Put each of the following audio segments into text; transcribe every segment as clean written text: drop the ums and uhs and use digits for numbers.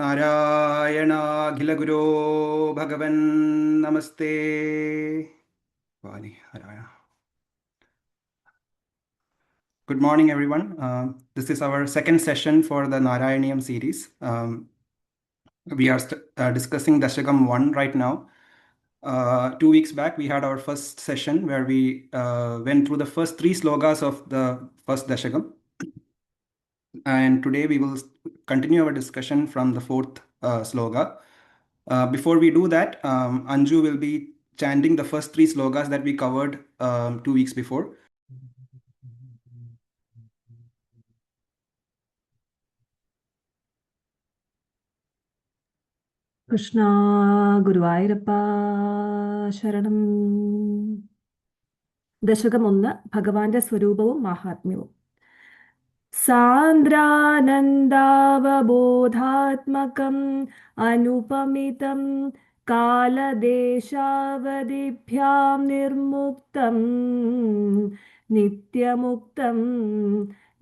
നാരായണാഖിലഗുരോ Bhagwan namaste. Good morning, everyone. This is our second session for the Narayaneeyam series. We are discussing Dashakam 1 right now. 2 weeks back, we had our first session where we went through the first 3 slokas of the first Dashakam. And today we will continue our discussion from the fourth sloka. Before we do that, Anju will be chanting the first 3 slokas that we covered 2 weeks before. Krishna Guruvayoorappa Sharanam. Dashakam 1 ഭഗവാന്റെ സ്വരൂപവും മാഹാത്മ്യവും. സാന്ദ്രാനന്ദാവബോധാത്മകം അനുപമിതം കാലദേശാവധിഭ്യാം നിർമുക്തം നിത്യമുക്തം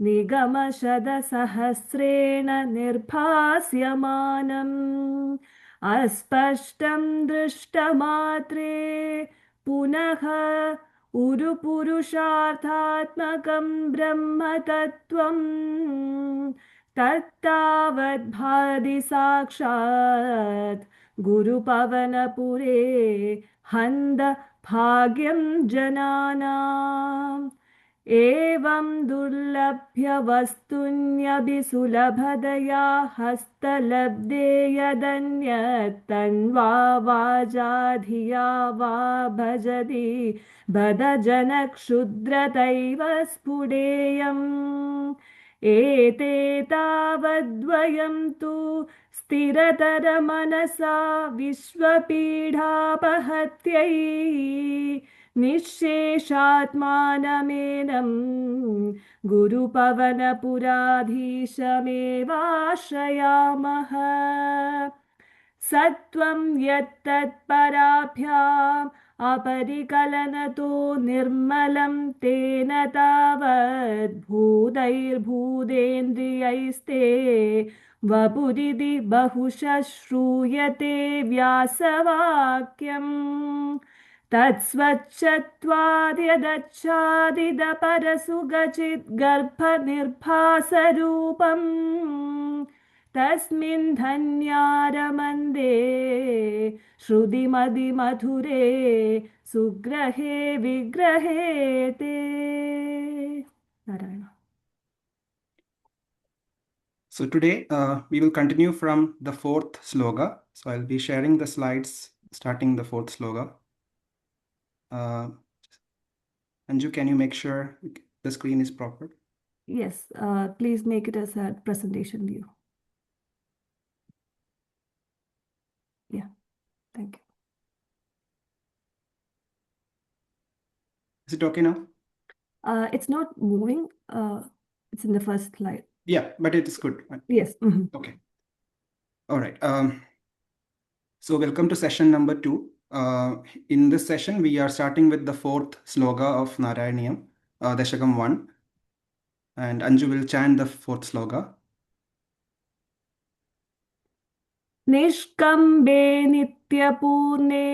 നിഗമശതസഹസ്രേണ നിർഭാസ്യമാനം അസ്പഷ്ടം ദൃഷ്ടമാത്രേ പുനഃ ഉരുപുരുഷാർത്ഥാത്മകം ബ്രഹ്മതത്വം തത്താവദ്ഭാതി സാക്ഷാത് ഗുരുപവനപുരേ ഹന്ത ഭാഗ്യം ജനാനാം एवं दुर्लभ्य वस्तुन्यभिसुलभदया हस्तलब्धे यदन्यत्तन्वा वाजा धिया वा भजति बदजनक्षुद्रतैव स्फुटेयम् एते तावद्वयं तु स्थिरतरमनसा विश्वपीडापहत्यै निःशेषात्मानमेनं गुरुपवनपुराधीशमेवाश्रयामः सत्वं यत्तत्पराभ्याम् अपरिकलनतो निर्मलं तेन तावद् भूतैर्भूतेन्द्रियैस्ते वपुरिति बहुशः श्रूयते व्यासवाक्यम् तत्स्वच्छत्वाद्यदच्छादिदपरसुगचित् गर्भनिर्भासरूपम् तस्मिन् धन्यारमन्दे श्रुतिमदिमधुरे सुग्रहे विग्रहे ते. Narayana. So today we will continue from the fourth sloka. So I'll be sharing the slides starting the fourth sloka. Anju, can you make sure the screen is proper? Yes, please make it as a presentation view. Yeah, thank you. Is it okay now? It's not moving. It's in the first slide. Yeah, but it is good. Yes. Okay. All right. So welcome to session number 2. In this session, we are starting with the fourth sloka of Narayaneeyam, Dashakam 1. And Anju will chant the fourth sloka. निष्कम्बे नित्यपूर्णे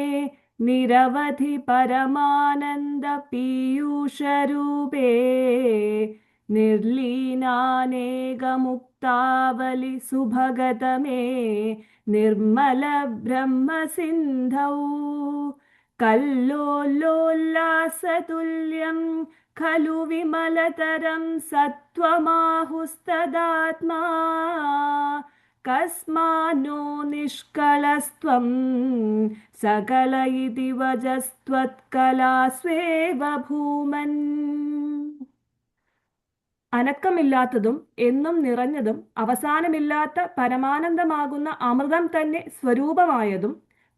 निरवधि परमानन्द पीयूषरूपे निर्लीनानेकमुक्तावलि सुभगतमे निर्मल ब्रह्मसिन्धौ कल्लोलोल्लासतुल्यं खलु विमलतरं सत्त्वमाहुस्तदात्मा कस्मान्नो निष्कलस्त्वं सकल इति वजस्त्वत्कलास्वेव भूमन्. അനക്കമില്ലാത്തതും എന്നും നിറഞ്ഞതും അവസാനമില്ലാത്ത പരമാനന്ദമാകുന്ന അമൃതം തന്നെ സ്വരൂപമായതും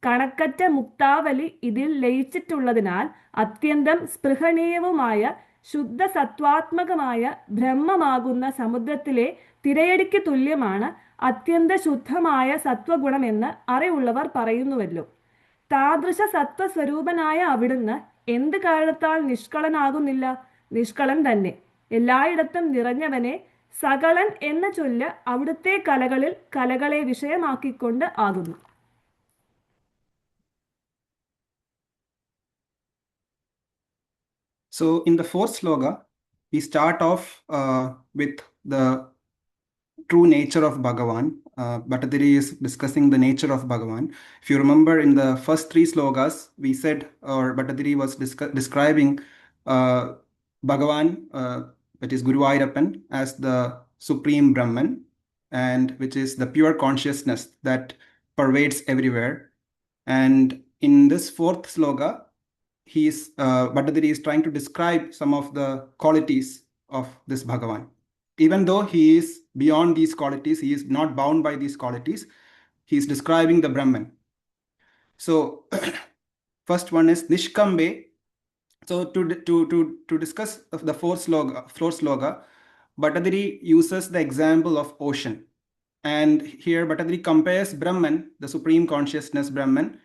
കണക്കറ്റ മുക്താവലി ഇതിൽ ലയിച്ചിട്ടുള്ളതിനാൽ അത്യന്തം സ്പൃഹണീയവുമായ ശുദ്ധ സത്വാത്മകമായ ബ്രഹ്മമാകുന്ന സമുദ്രത്തിലെ തിരയടിക്ക് തുല്യമാണ് അത്യന്ത ശുദ്ധമായ സത്വഗുണമെന്ന് അറിവുള്ളവർ പറയുന്നുവല്ലോ. താദൃശ സത്വസ്വരൂപനായ അവിടുന്ന് എന്ത് കാരണത്താൽ നിഷ്കളനാകുന്നില്ല? നിഷ്കളൻ തന്നെ, എല്ലായിടത്തും നിറഞ്ഞവനെ, സകളൻ എന്ന ചൊല്ല് അവിടുത്തെ കലകളിൽ കലകളെ വിഷയമാക്കിക്കൊണ്ട് ആകുന്നു. So in the fourth sloka, we start off with the true nature of Bhagavan. Bhattathiri is discussing the nature of Bhagavan. If you remember, in the first three slokas, we said, or Bhattathiri was describing Bhagavan, that is Guruvayoorappan, as the supreme Brahman, and which is the pure consciousness that pervades everywhere. And in this fourth sloka, Bhattathiri is trying to describe some of the qualities of this Bhagavan. Even though he is beyond these qualities, he is not bound by these qualities, he is describing the Brahman. So first one is Nishkambe. So to discuss the fourth sloka, Bhattathiri uses the example of ocean. And here Bhattathiri compares Brahman, the supreme consciousness Brahman,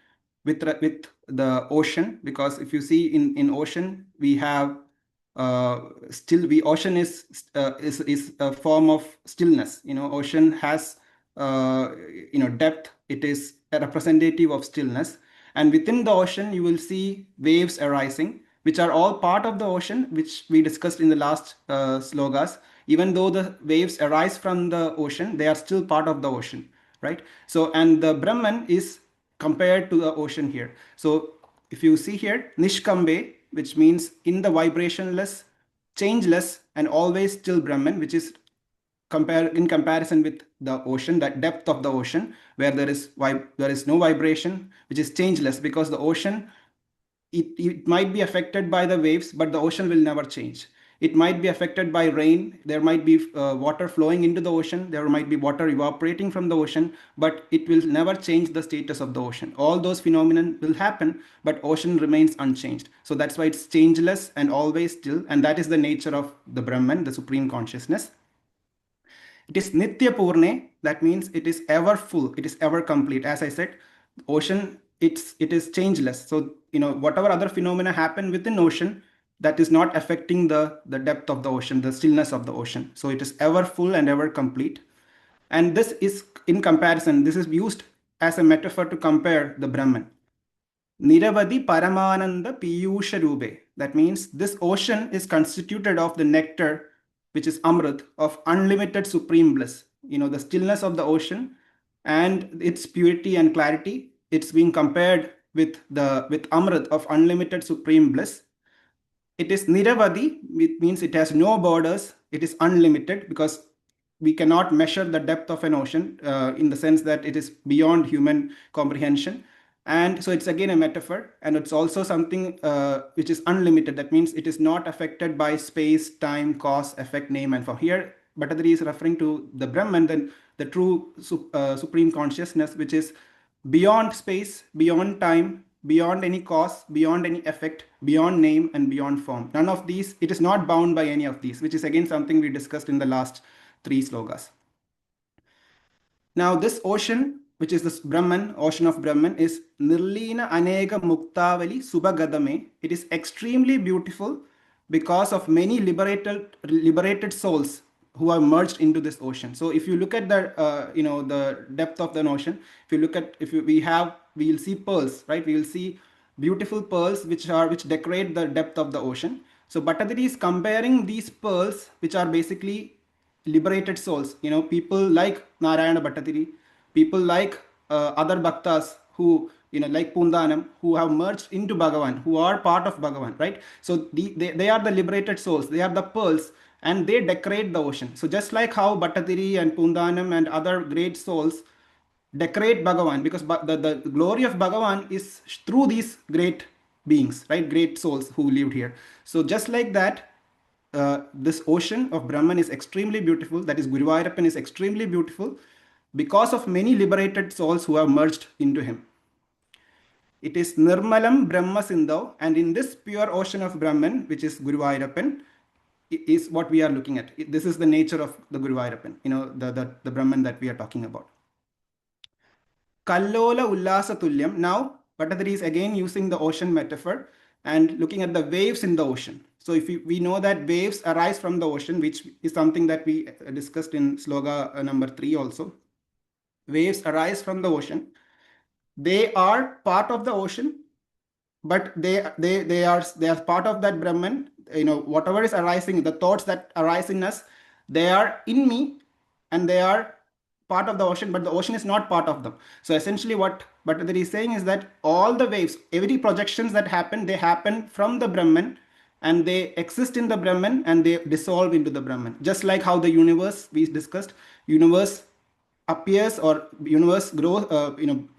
with the ocean, because if you see in ocean, we have ocean is a form of stillness. Ocean has depth. It is a representative of stillness, and within the ocean you will see waves arising, which are all part of the ocean, which we discussed in the last slokas. Even though the waves arise from the ocean, they are still part of the ocean, right? So, and the Brahman is compared to the ocean here. So if you see here, Nishkambe, which means in the vibrationless, changeless, and always still Brahman, which is in comparison with the ocean, that depth of the ocean, where there is no vibration, which is changeless, because the ocean, it might be affected by the waves, but the ocean will never change. It might be affected by rain. There might be water flowing into the ocean. There might be water evaporating from the ocean, but it will never change the status of the ocean. All those phenomena will happen, but ocean remains unchanged. So that's why it's changeless and always still. And that is the nature of the Brahman, the supreme consciousness. It is Nitya Purne. That means it is ever full. It is ever complete. As I said, ocean, it is changeless. So, whatever other phenomena happen within ocean, that is not affecting the depth of the ocean, the stillness of the ocean. So it is ever full and ever complete. And this is in comparison, this is used as a metaphor to compare the Brahman. Niravadi Paramananda Piyusha Rube. That means this ocean is constituted of the nectar, which is Amrit, of unlimited supreme bliss. The stillness of the ocean and its purity and clarity, it's being compared with Amrit of unlimited supreme bliss. It is Niravadi, it means it has no borders, it is unlimited, because we cannot measure the depth of an ocean in the sense that it is beyond human comprehension. And so it's again a metaphor, and it's also something which is unlimited. That means it is not affected by space, time, cause, effect, name, and form. Here, Bhattathiri is referring to the Brahman, then the true supreme consciousness, which is beyond space, beyond time, beyond any cause, beyond any effect, beyond name, and beyond form. None of these, it is not bound by any of these, which is again something we discussed in the last three slokas. Now this ocean, which is this Brahman, ocean of Brahman, is Nirlina Anega Muktavali Subhagadame. It is extremely beautiful because of many liberated souls who are merged into this ocean. So if you look at the depth of the ocean, we will see pearls, right? We will see beautiful pearls which decorate the depth of the ocean. So Bhattathiri is comparing these pearls, which are basically liberated souls, people like Narayana Bhattathiri, people like other bhaktas who, like Pundanam, who have merged into Bhagavan, who are part of Bhagavan, right? So they are the liberated souls, they are the pearls, and they decorate the ocean. So just like how Bhattathiri and Pundanam and other great souls decorate Bhagavan, because the glory of Bhagavan is through these great beings, right? Great souls who lived here. So just like that, this ocean of Brahman is extremely beautiful. That is, Guruvayoorappan is extremely beautiful because of many liberated souls who have merged into him. It is Nirmalam Brahma Sindhav, and in this pure ocean of Brahman, which is Guruvayoorappan, is what we are looking at. This is the nature of the Guruvayoorappan, the Brahman that we are talking about. Kallola Ullasa Tulyam. Now, Bhattathiri is again using the ocean metaphor, and looking at the waves in the ocean. So if we know that waves arise from the ocean, which is something that we discussed in sloka number 3 also. Waves arise from the ocean. They are part of the ocean, but they are part of that Brahman. Whatever is arising, the thoughts that arise in us, they are in me, and they are part of the ocean, but the ocean is not part of them. So essentially what Bhattathiri is saying is that all the waves, every projections that happen, they happen from the Brahman, and they exist in the Brahman, and they dissolve into the Brahman. Just like how the universe, we discussed, universe appears, or universe grows,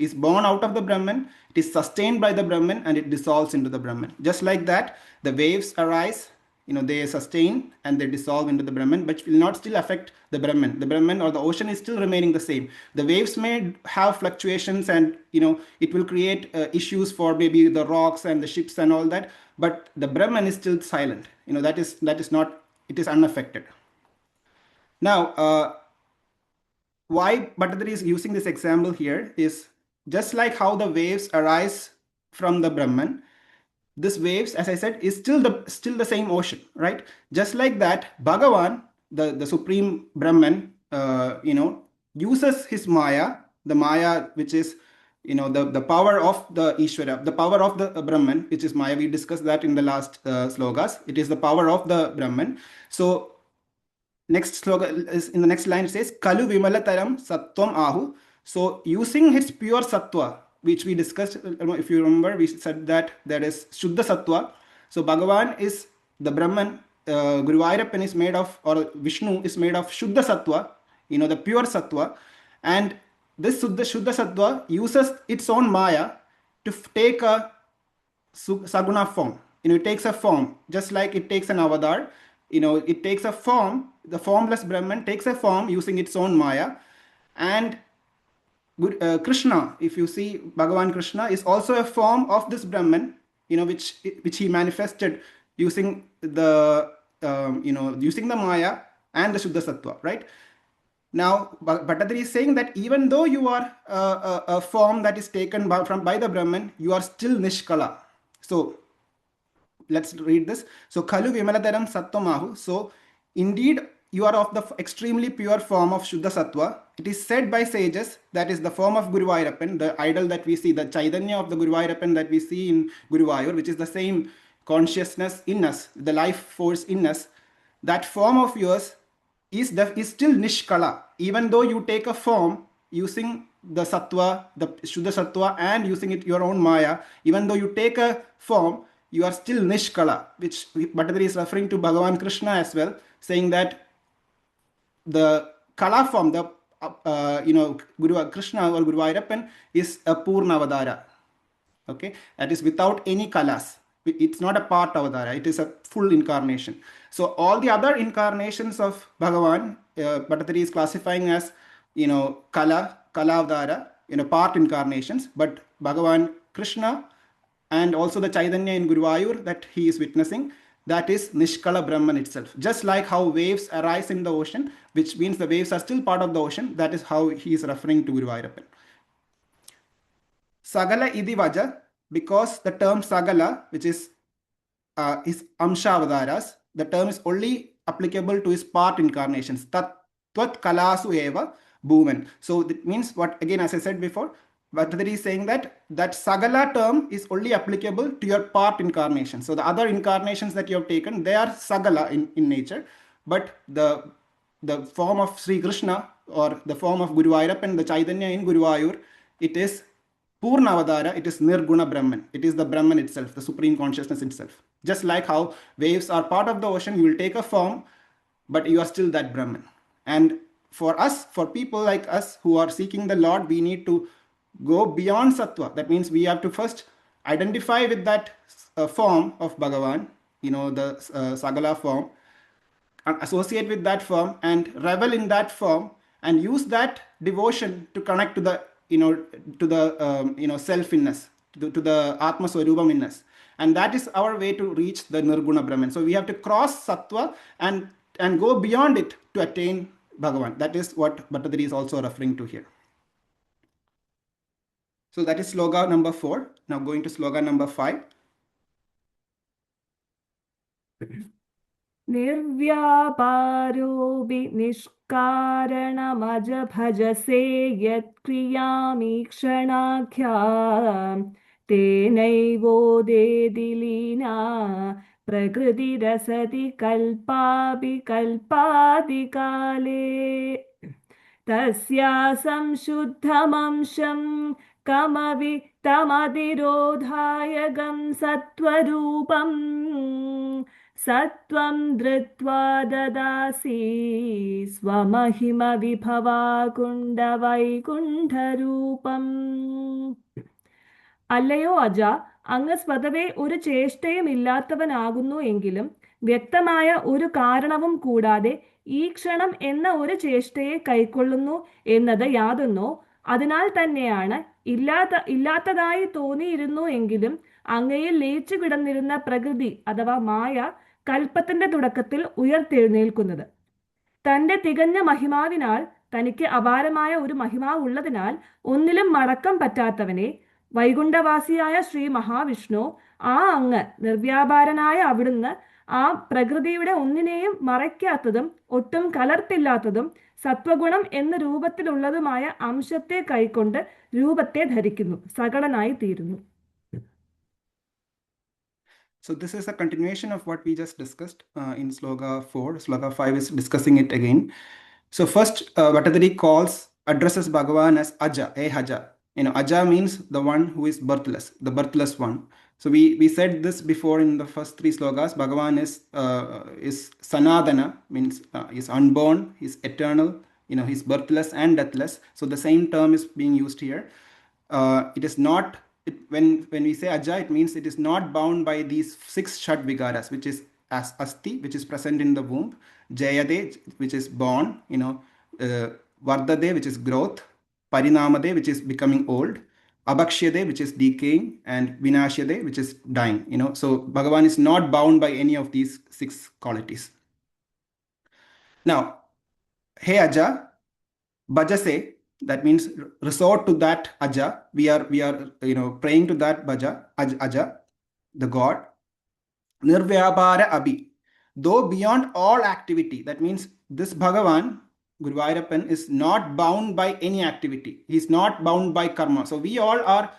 is born out of the Brahman, it is sustained by the Brahman, and it dissolves into the Brahman. Just like that, the waves arise, they sustain and they dissolve into the Brahman, but will not still affect the Brahman. The Brahman or the ocean is still remaining the same. The waves may have fluctuations, and it will create issues for maybe the rocks and the ships and all that, but the Brahman is still silent. That is not, it is unaffected. Now, why Bhattathiri is using this example here is just like how the waves arise from the Brahman, this waves, as I said, is still the same ocean, right? Just like that, Bhagavan, the supreme Brahman, uses his Maya, the Maya, which is the power of the Ishvara, the power of the Brahman, which is Maya. We discussed that in the last slokas. It is the power of the Brahman. So next sloka is in the next line, it says Kalu Vimalataram Sattvam Ahu. So using his pure sattva, which we discussed, if you remember, we said that there is Shuddha Sattva. So Bhagavan is the Brahman, Guruvayoorappan is made of, or Vishnu is made of Shuddha Sattva, the pure Sattva. And this Shuddha Sattva uses its own Maya to take a Saguna form. It takes a form, just like it takes an avatar. It takes a form, the formless Brahman takes a form using its own Maya. And Krishna, if you see, Bhagavan Krishna is also a form of this Brahman, which he manifested using the using the Maya and the Shuddha Sattva, right? Now, Bhattathiri is saying that even though you are a form that is taken by the Brahman, you are still Nishkala. So let's read this. So Kalu Vimalataram Sattamahu. So indeed, you are of the extremely pure form of Shuddha Sattva. It is said by sages that is the form of Guruvayoorappan, the idol that we see, the Chaitanya of the Guruvayoorappan that we see in Guruvayur, which is the same consciousness in us, the life force in us. That form of yours is still Nishkala. Even though you take a form using the Sattva, the Shuddha Sattva, and using it your own Maya, even though you take a form, you are still Nishkala, which Bhattathiri is referring to Bhagavan Krishna as well, saying that the Kala form, the Guru Krishna or Guruvayoorappan is a Purna Avadara. Okay, that is without any kalas. It's not a part Avadara, it is a full incarnation. So all the other incarnations of Bhagavan, Bhattathiri is classifying as Kala Avadara, part incarnations, but Bhagavan Krishna and also the Chaitanya in Guruvayur that he is witnessing, that is Nishkala Brahman itself. Just like how waves arise in the ocean, which means the waves are still part of the ocean, that is how he is referring to Guruvayoorappan. Sagala Idi Vaja, because the term Sagala, which is Amsha Avadaras, the term is only applicable to his part incarnations. Twat Kalasu Eva Bhuvan. So that means what, again, as I said before, Bhattathiri is saying that Sagala term is only applicable to your part incarnation. So the other incarnations that you have taken, they are Sagala in nature, but the form of Sri Krishna or the form of Guruvayoorappan, the Chaitanya in Guruvayur, it is Purna Avadara, it is Nirguna Brahman. It is the Brahman itself, the supreme consciousness itself. Just like how waves are part of the ocean, you will take a form, but you are still that Brahman. And for us, for people like us who are seeking the Lord, we need to go beyond Sattva. That means we have to first identify with that form of Bhagavan, the Sagala form, associate with that form and revel in that form and use that devotion to connect to the self-inness, to the Atma Swarupam inness. And that is our way to reach the Nirguna Brahman. So we have to cross Sattva and go beyond it to attain Bhagavan. That is what Bhattathiri is also referring to here. So that is sloka number 4. Now going to sloka number 5. निर्व्यापारोऽपि निष्कारणमज भजसे यत्क्रियामीक्षणाख्याम् तेनैवोदेति Leena प्रकृतिरसति कल्पापि कल्पादिकाले तस्या संशुद्धमंशं कमपि तमतिरोधायकं सत्त्वरूपम् सत्त्वं धृत्वा ददासि स्वमहिमविभवाकुण्डवैकुण्ठरूपम् അല്ലയോ അജ, അങ്ങ് സ്വതവേ ഒരു ചേഷ്ടയുമില്ലാത്തവനാകുന്നു എങ്കിലും വ്യക്തമായ ഒരു കാരണവും കൂടാതെ ഈ ക്ഷണം എന്ന ഒരു ചേഷ്ടയെ കൈക്കൊള്ളുന്നു എന്നത് യാതൊന്നോ അതിനാൽ തന്നെയാണ് ഇല്ലാത്തതായി തോന്നിയിരുന്നു എങ്കിലും അങ്ങയിൽ ലയിച്ചു കിടന്നിരുന്ന പ്രകൃതി അഥവാ മായ കൽപ്പത്തിന്റെ തുടക്കത്തിൽ ഉയർത്തെഴുന്നേൽക്കുന്നത്. തന്റെ തികഞ്ഞ മഹിമാവിനാൽ തനിക്ക് അപാരമായ ഒരു മഹിമാവ് ഉള്ളതിനാൽ ഒന്നിലും മടക്കം പറ്റാത്തവനെ വൈകുണ്ഠവാസിയായ ശ്രീ മഹാവിഷ്ണു, ആ അങ്ങ് നിർവ്യാപാരനായ അവിടുന്ന് ആ പ്രകൃതിയുടെ ഒന്നിനെയും മറയ്ക്കാത്തതും ഒട്ടും കലർപ്പില്ലാത്തതും സത്വഗുണം എന്ന രൂപത്തിലുള്ളതുമായ അംശത്തെ കൈക്കൊണ്ട് രൂപത്തെ ധരിക്കുന്നു, സകലനായി തീരുന്നു. So this is a continuation of what we just discussed in Sloka 4. Sloka 5 is discussing it again. So first, Bhattathiri addresses Bhagavan as Aja, Haja. Aja means the one who is birthless, the birthless one. So we said this before in the first 3 slokas. Bhagavan is Sanadana, means is unborn, is eternal, he's birthless and deathless. So the same term is being used here. It is not, when we say Aja, it means it is not bound by these 6 Shad Vigaras, which is as Asti, which is present in the womb, Jayade, which is born, Vardade, which is growth, Parinamade, which is becoming old, Abhakshyade, which is decaying, and Vinashyade, which is dying. So Bhagavan is not bound by any of these 6 qualities. Now, Hey Aja, Bhajase, that means resort to that Aja. We are praying to that Aja, the God. Nirvyapara Abhi, though beyond all activity. That means this Bhagavan, Guruvayoorappan, is not bound by any activity. He's not bound by karma. So we all are,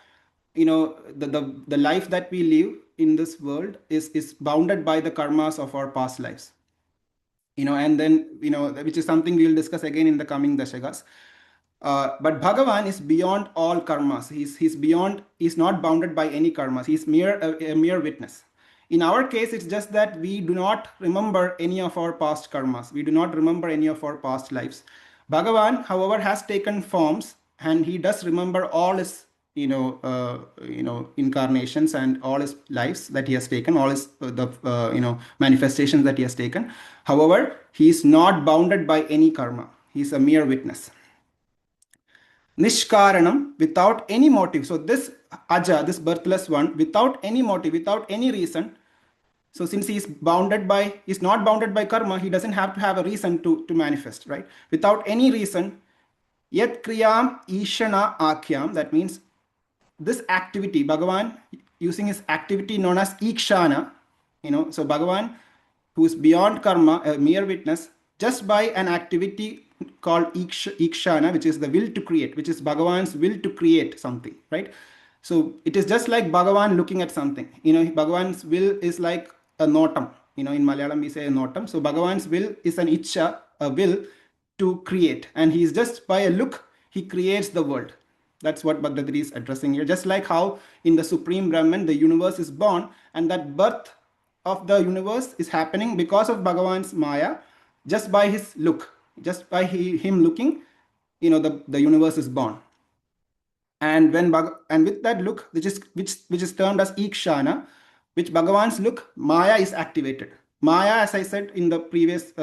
the life that we live in this world is bounded by the karmas of our past lives. And then, which is something we will discuss again in the coming Dashakas. But Bhagavan is beyond all karmas. He's not bounded by any karmas. He's a mere witness. In our case, it's just that we do not remember any of our past karmas. We do not remember any of our past lives. Bhagavan, however, has taken forms, and he does remember all his, incarnations and all his lives that he has taken, all his manifestations that he has taken. However, he is not bounded by any karma. He is a mere witness. Nishkaranam, without any motive. So this Aja, this birthless one, without any motive, without any reason. So since he is not bounded by karma, he doesn't have to have a reason to manifest, right? Without any reason, yet kriyam ishana akhyam, that means this activity, Bhagavan using his activity known as ikshana, so Bhagavan, who is beyond karma, a mere witness, just by an activity called ikshana, which is the will to create, which is Bhagavan's will to create something, right? So it is just like Bhagavan looking at something. Bhagavan's will is like a notam. In Malayalam we say a notam. So Bhagavan's will is an ichcha, a will to create, and he is just by a look, he creates the world. That's what Bhattathiri is addressing here. Just like how in the Supreme Brahman, the universe is born, and that birth of the universe is happening because of Bhagavan's Maya, just by his look, just by him looking, the universe is born. And with that look, which is termed as ikshana, which Bhagavan's look, Maya is activated. Maya, as I said in the previous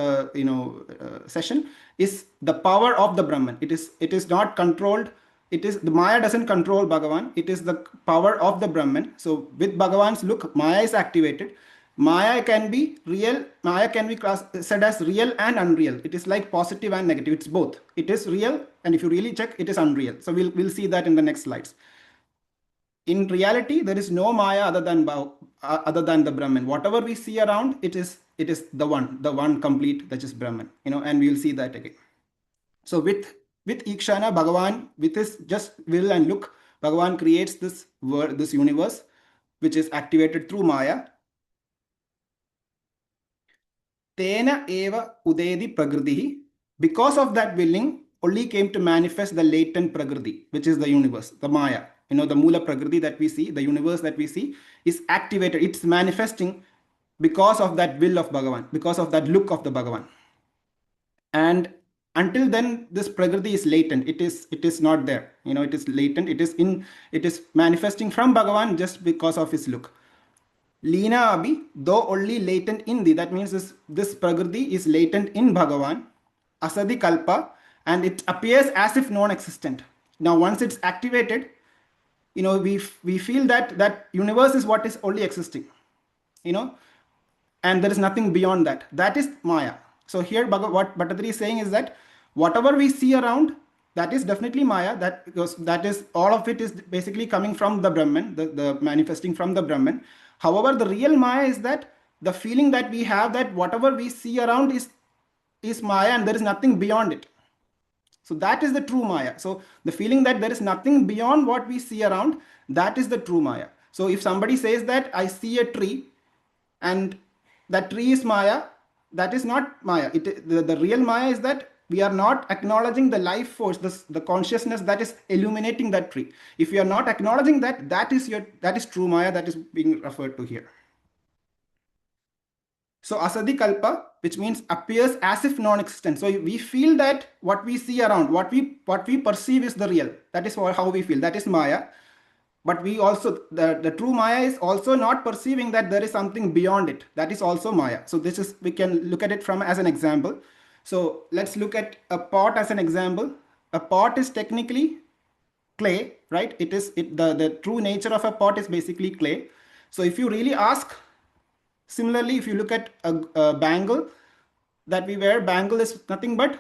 session, is the power of the Brahman. It is not controlled. The Maya doesn't control Bhagavan. It is the power of the Brahman. So with Bhagavan's look, Maya is activated. Maya can be real. Maya can be said as real and unreal. It is like positive and negative. It's both. It is real, and if you really check, it is unreal. So we'll see that in the next slides. in reality, there is no Maya other than the Brahman. Whatever we see around, it is the one complete, that is Brahman. And we will see that again. So with Ikshana, Bhagavan, with his just will and look, Bhagavan creates this world, this universe, which is activated through Maya. Tena eva udedi prakriti. Because of that willing, only came to manifest the latent prakriti, which is the universe, the Maya. The Mula Prakriti that we see, the universe that we see, is activated. It's manifesting because of that will of Bhagavan, because of that look of the Bhagavan. And until then, this Prakriti is latent. It is not there. It is latent. It is manifesting from Bhagavan just because of his look. Lina Abhi, though only latent in thee, that means this Prakriti is latent in Bhagavan, Asadi Kalpa, and it appears as if non-existent. Now, once it's activated, we feel that universe is what is only existing, and there is nothing beyond that. That is Maya. So here, what Bhattathiri is saying is that whatever we see around, that is definitely Maya. That is all of it is basically coming from the Brahman, the manifesting from the Brahman. However, the real Maya is that the feeling that we have that whatever we see around is Maya, and there is nothing beyond it. So that is the true Maya. So the feeling that there is nothing beyond what we see around, that is the true Maya. So if somebody says that I see a tree and that tree is Maya, that is not Maya. The real Maya is that we are not acknowledging the life force, the consciousness that is illuminating that tree. If we are not acknowledging that is true Maya that is being referred to here. So asadi kalpa, which means appears as if non-existent. So we feel that what we see around, what we perceive is the real. That is how we feel. That is Maya. But we also, the true Maya is also not perceiving that there is something beyond it. That is also Maya. So we can look at it as an example. So let's look at a pot as an example. A pot is technically clay, right? The true nature of a pot is basically clay. So if you really ask, similarly, if you look at a bangle that we wear, bangle is nothing but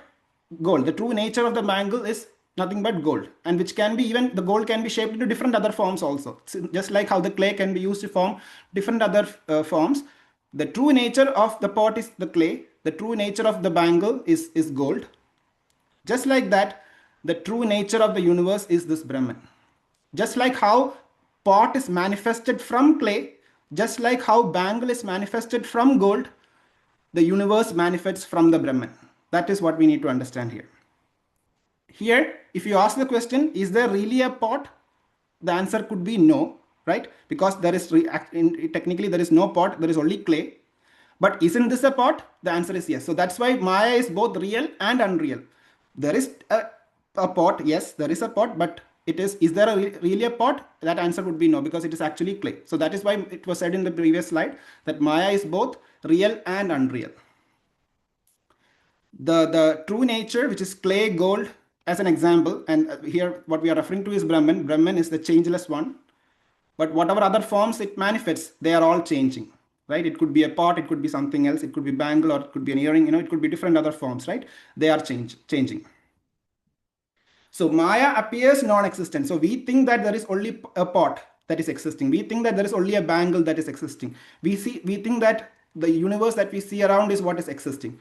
gold. The true nature of the bangle is nothing but gold, and which can be, even the gold can be shaped into different other forms also. So just like how the clay can be used to form different other forms, the true nature of the pot is the clay. The true nature of the bangle is gold. Just like that, the true nature of the universe is this Brahman. Just like how pot is manifested from clay, just like how bangle is manifested from gold, the universe manifests from the Brahman. That is what we need to understand here. Here, if you ask the question, is there really a pot? The answer could be no, right? Because technically there is no pot, there is only clay. But isn't this a pot? The answer is yes. So that's why Maya is both real and unreal. There is a pot, yes, there is a pot, but is there really a pot? That answer would be no, because it is actually clay. So that is why it was said in the previous slide that Maya is both real and unreal. The true nature, which is clay, gold, as an example, and here what we are referring to is Brahman. Brahman is the changeless one. But whatever other forms it manifests, they are all changing, right? It could be a pot, it could be something else, it could be bangle, or it could be an earring, it could be different other forms, right? They are changing. So Maya appears non-existent. So we think that there is only a pot that is existing. We think that there is only a bangle that is existing. We think that the universe that we see around is what is existing.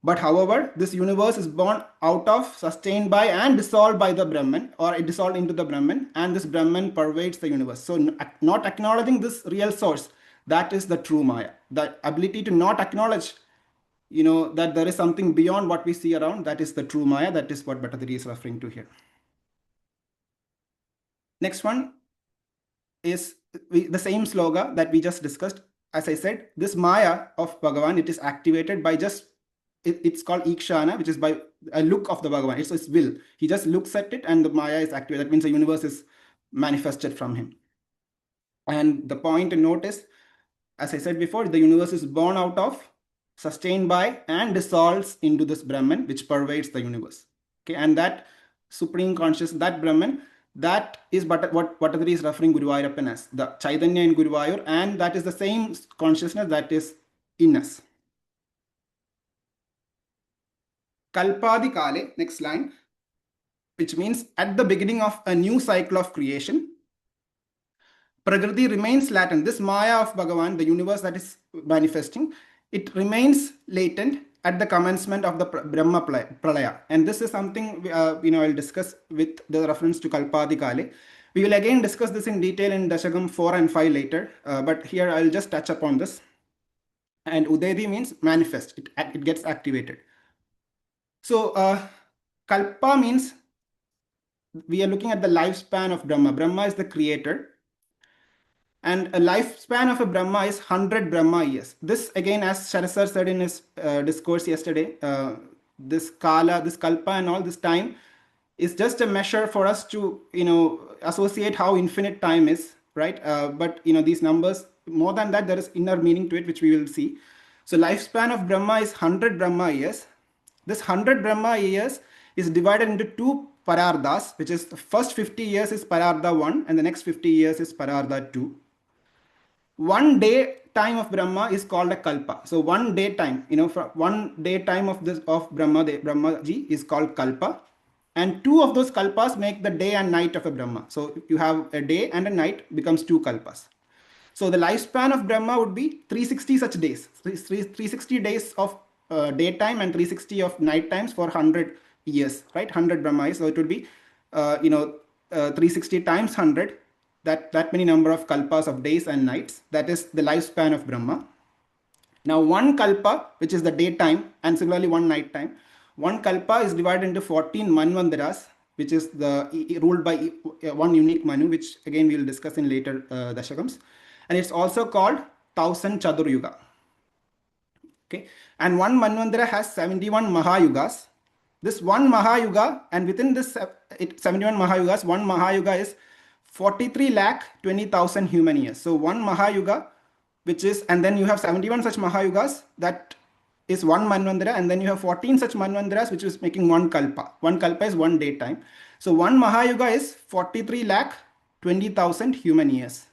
But however, this universe is born out of, sustained by, and dissolved by the Brahman, or it dissolved into the Brahman, and this Brahman pervades the universe. So not acknowledging this real source, that is the true Maya. The ability to not acknowledge, that there is something beyond what we see around, that is the true Maya. That is what Bhattathiri is referring to here. Next one is the same sloga that we just discussed. As I said, this Maya of Bhagavan, it is activated by just, it's called Ikshana, which is by a look of the Bhagavan. It's his will. He just looks at it and the Maya is activated. That means the universe is manifested from him. And the point to note is, as I said before, the universe is born out of, sustained by, and dissolves into this Brahman, which pervades the universe. Okay, and that supreme consciousness, that Brahman, that is what Bhattathiri is referring Guruvayoorappan as, the Chaitanya in Guruvayur, and that is the same consciousness that is in us. Kalpadi Kale, next line, which means at the beginning of a new cycle of creation, Kalpadi Kale, next line, which means at the beginning of a new cycle of creation, Brahma Bhavato, Brahman becomes. So Prakriti remains latent. This Maya of Bhagavan, the universe that is manifesting, it remains latent at the commencement of the Brahma Pralaya. And this is something I'll discuss with the reference to Kalpadi Kale. We will again discuss this in detail in Dashakam 4 and 5 later, but here I'll just touch upon this. And Udayadi means manifest, it gets activated. So Kalpa means we are looking at the lifespan of Brahma. Brahma is the creator. And a lifespan of a Brahma is 100 Brahma years. This again, as Sharasar said in his discourse yesterday, this Kala, this Kalpa and all this time is just a measure for us to, associate how infinite time is, right? But, these numbers, more than that, there is inner meaning to it, which we will see. So lifespan of Brahma is 100 Brahma years. This 100 Brahma years is divided into two Parardas, which is the first 50 years is Pararda 1 and the next 50 years is Pararda 2. 1 day time of Brahma is called a Kalpa. So 1 day time, from 1 day time of Brahmaji is called Kalpa. And 2 of those Kalpas make the day and night of a Brahma. So if you have a day and a night, becomes 2 Kalpas. So the lifespan of Brahma would be 360 such days. 360 days of daytime and 360 of night times for 100 years, right? 100 Brahma years. So it would be, 360 times 100. That many number of kalpas of days and nights. That is the lifespan of Brahma. Now 1 kalpa, which is the daytime, and similarly 1 night time. 1 kalpa is divided into 14 manvandaras, which is ruled by 1 unique Manu, which again we will discuss in later Dashakams. And it's also called 1000 Chatur Yuga. Okay, and 1 manvandara has 71 Mahayugas. This 1 Mahayuga, and within this 71 Mahayugas, 1 Mahayuga is 43,20,000 human years. So 1 Mahayuga, which is, and then you have 71 such Mahayugas, that is 1 Manvandara, and then you have 14 such Manvandaras, which is making 1 Kalpa. 1 Kalpa is 1 day time. So 1 Mahayuga is 43,20,000 human years.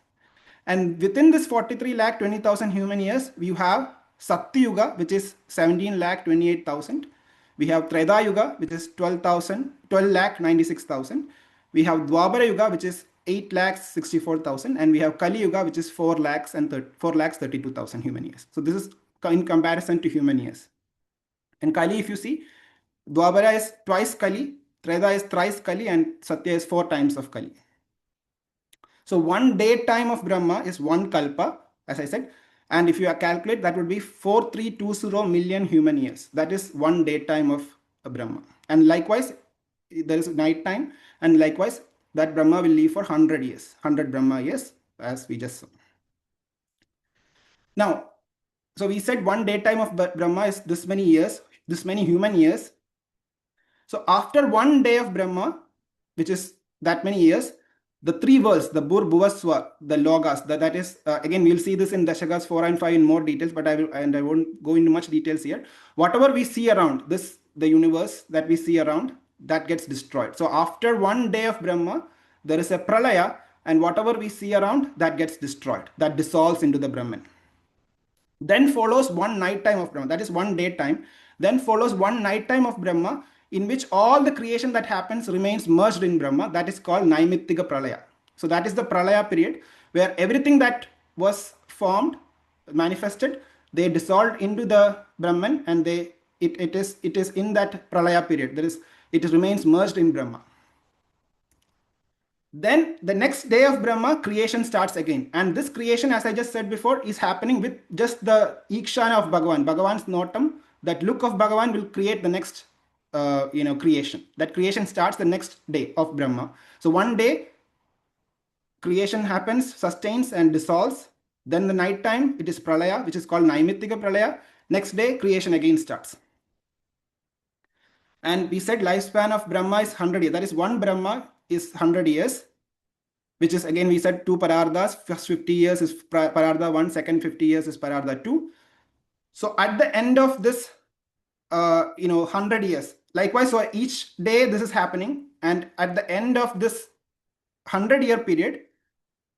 And within this 43,20,000 human years, you have Satyuga, which is 17,28,000. We have Treda Yuga, which is 12,96,000. We have Dwapara Yuga, which is 8,64,000, and we have Kali Yuga, which is 4,32,000 human years. So this is in comparison to human years. And Kali, if you see, Dwapara is twice Kali, Treda is thrice Kali, and Satya is 4 times of Kali. So 1 day time of Brahma is 1 Kalpa, as I said. And if you calculate, that would be 4320 million human years. That is 1 day time of Brahma. And likewise, there is night time, and likewise that Brahma will live for 100 years, 100 Brahma years, as we just saw. Now, so we said 1 day time of Brahma is this many years, this many human years. So after 1 day of Brahma, which is that many years, the 3 worlds, the Bur, Bhuvaswa, the Logas, that is, again, we'll see this in Dashakas 4 and 5 in more details, but I won't go into much details here. Whatever we see around this, the universe that we see around, that gets destroyed. So after 1 day of Brahma, there is a pralaya, and whatever we see around, that gets destroyed, that dissolves into the Brahman. Then follows 1 night time of Brahma, that is 1 day time. Then follows 1 night time of Brahma, in which all the creation that happens remains merged in Brahma. That is called Naimittika Pralaya. So that is the Pralaya period, where everything that was formed, manifested, they dissolved into the Brahman, and it is in that Pralaya period. It remains merged in Brahma. Then the next day of Brahma, creation starts again. And this creation, as I just said before, is happening with just the Ikshana of Bhagavan. Bhagavan's notam, that look of Bhagavan will create the next creation. That creation starts the next day of Brahma. So 1 day, creation happens, sustains and dissolves. Then the night time, it is Pralaya, which is called Naimittika Pralaya. Next day, creation again starts. And we said lifespan of Brahma is 100 years. That is 1 Brahma is 100 years, which is, again, we said 2 Parardas. First 50 years is Pararda 1, second 50 years is Pararda 2. So at the end of this, 100 years, likewise, so each day this is happening. And at the end of this 100-year period,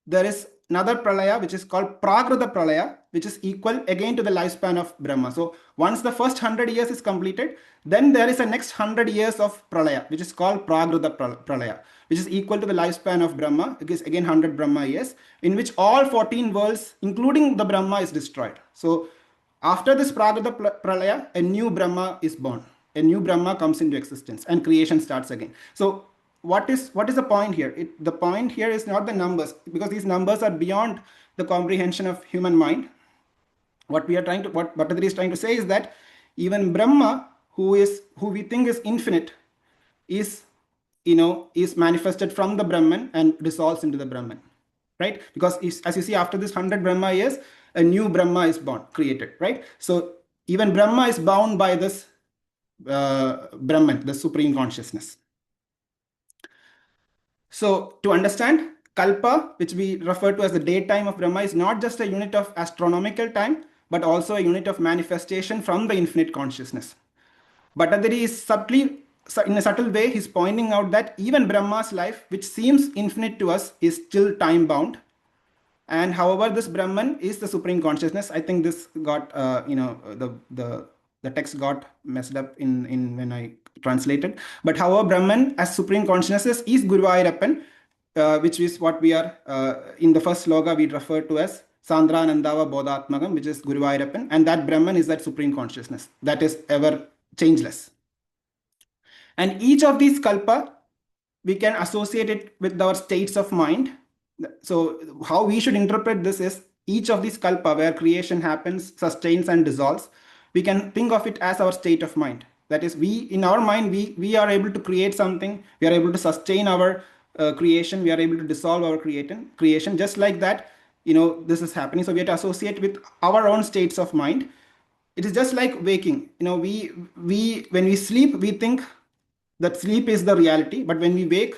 there is another Pralaya, which is called Prakrita Pralaya, which is equal again to the lifespan of Brahma. So once the first 100 years is completed, then there is a next 100 years of Pralaya, which is called Pragrudha Pralaya, which is equal to the lifespan of Brahma, because again 100 Brahma years, in which all 14 worlds, including the Brahma, is destroyed. So after this Pragrudha Pralaya, a new Brahma is born. A new Brahma comes into existence and creation starts again. So what is the point here? The point here is not the numbers, because these numbers are beyond the comprehension of human mind. What Bhattathiri is trying to say is that even Brahma, who we think is infinite, is manifested from the Brahman and dissolves into the Brahman, right? Because as you see, after this 100 Brahma years, a new Brahma is born, created, right? So even Brahma is bound by this Brahman, the supreme consciousness. So to understand, Kalpa, which we refer to as the daytime of Brahma, is not just a unit of astronomical time, but also a unit of manifestation from the infinite consciousness. Bhattathiri is in a subtle way, he's pointing out that even Brahma's life, which seems infinite to us, is still time-bound. And however, this Brahman is the supreme consciousness. I think this got, the text got messed up in when I translated. But however, Brahman as supreme consciousness is Guruvayoorappan, which is what we are, in the first sloka, we refer to as Sandra Nandava Bodhatmagam, which is Guruvayoorappan. And that Brahman is that supreme consciousness that is ever changeless. And each of these kalpa, we can associate it with our states of mind. So how we should interpret this is, each of these kalpa, where creation happens, sustains and dissolves, we can think of it as our state of mind. That is, in our mind, we are able to create something, we are able to sustain our creation, we are able to dissolve our creation, just like that, this is happening. So we have to associate with our own states of mind. It is just like waking. When we sleep, we think that sleep is the reality, but when we wake,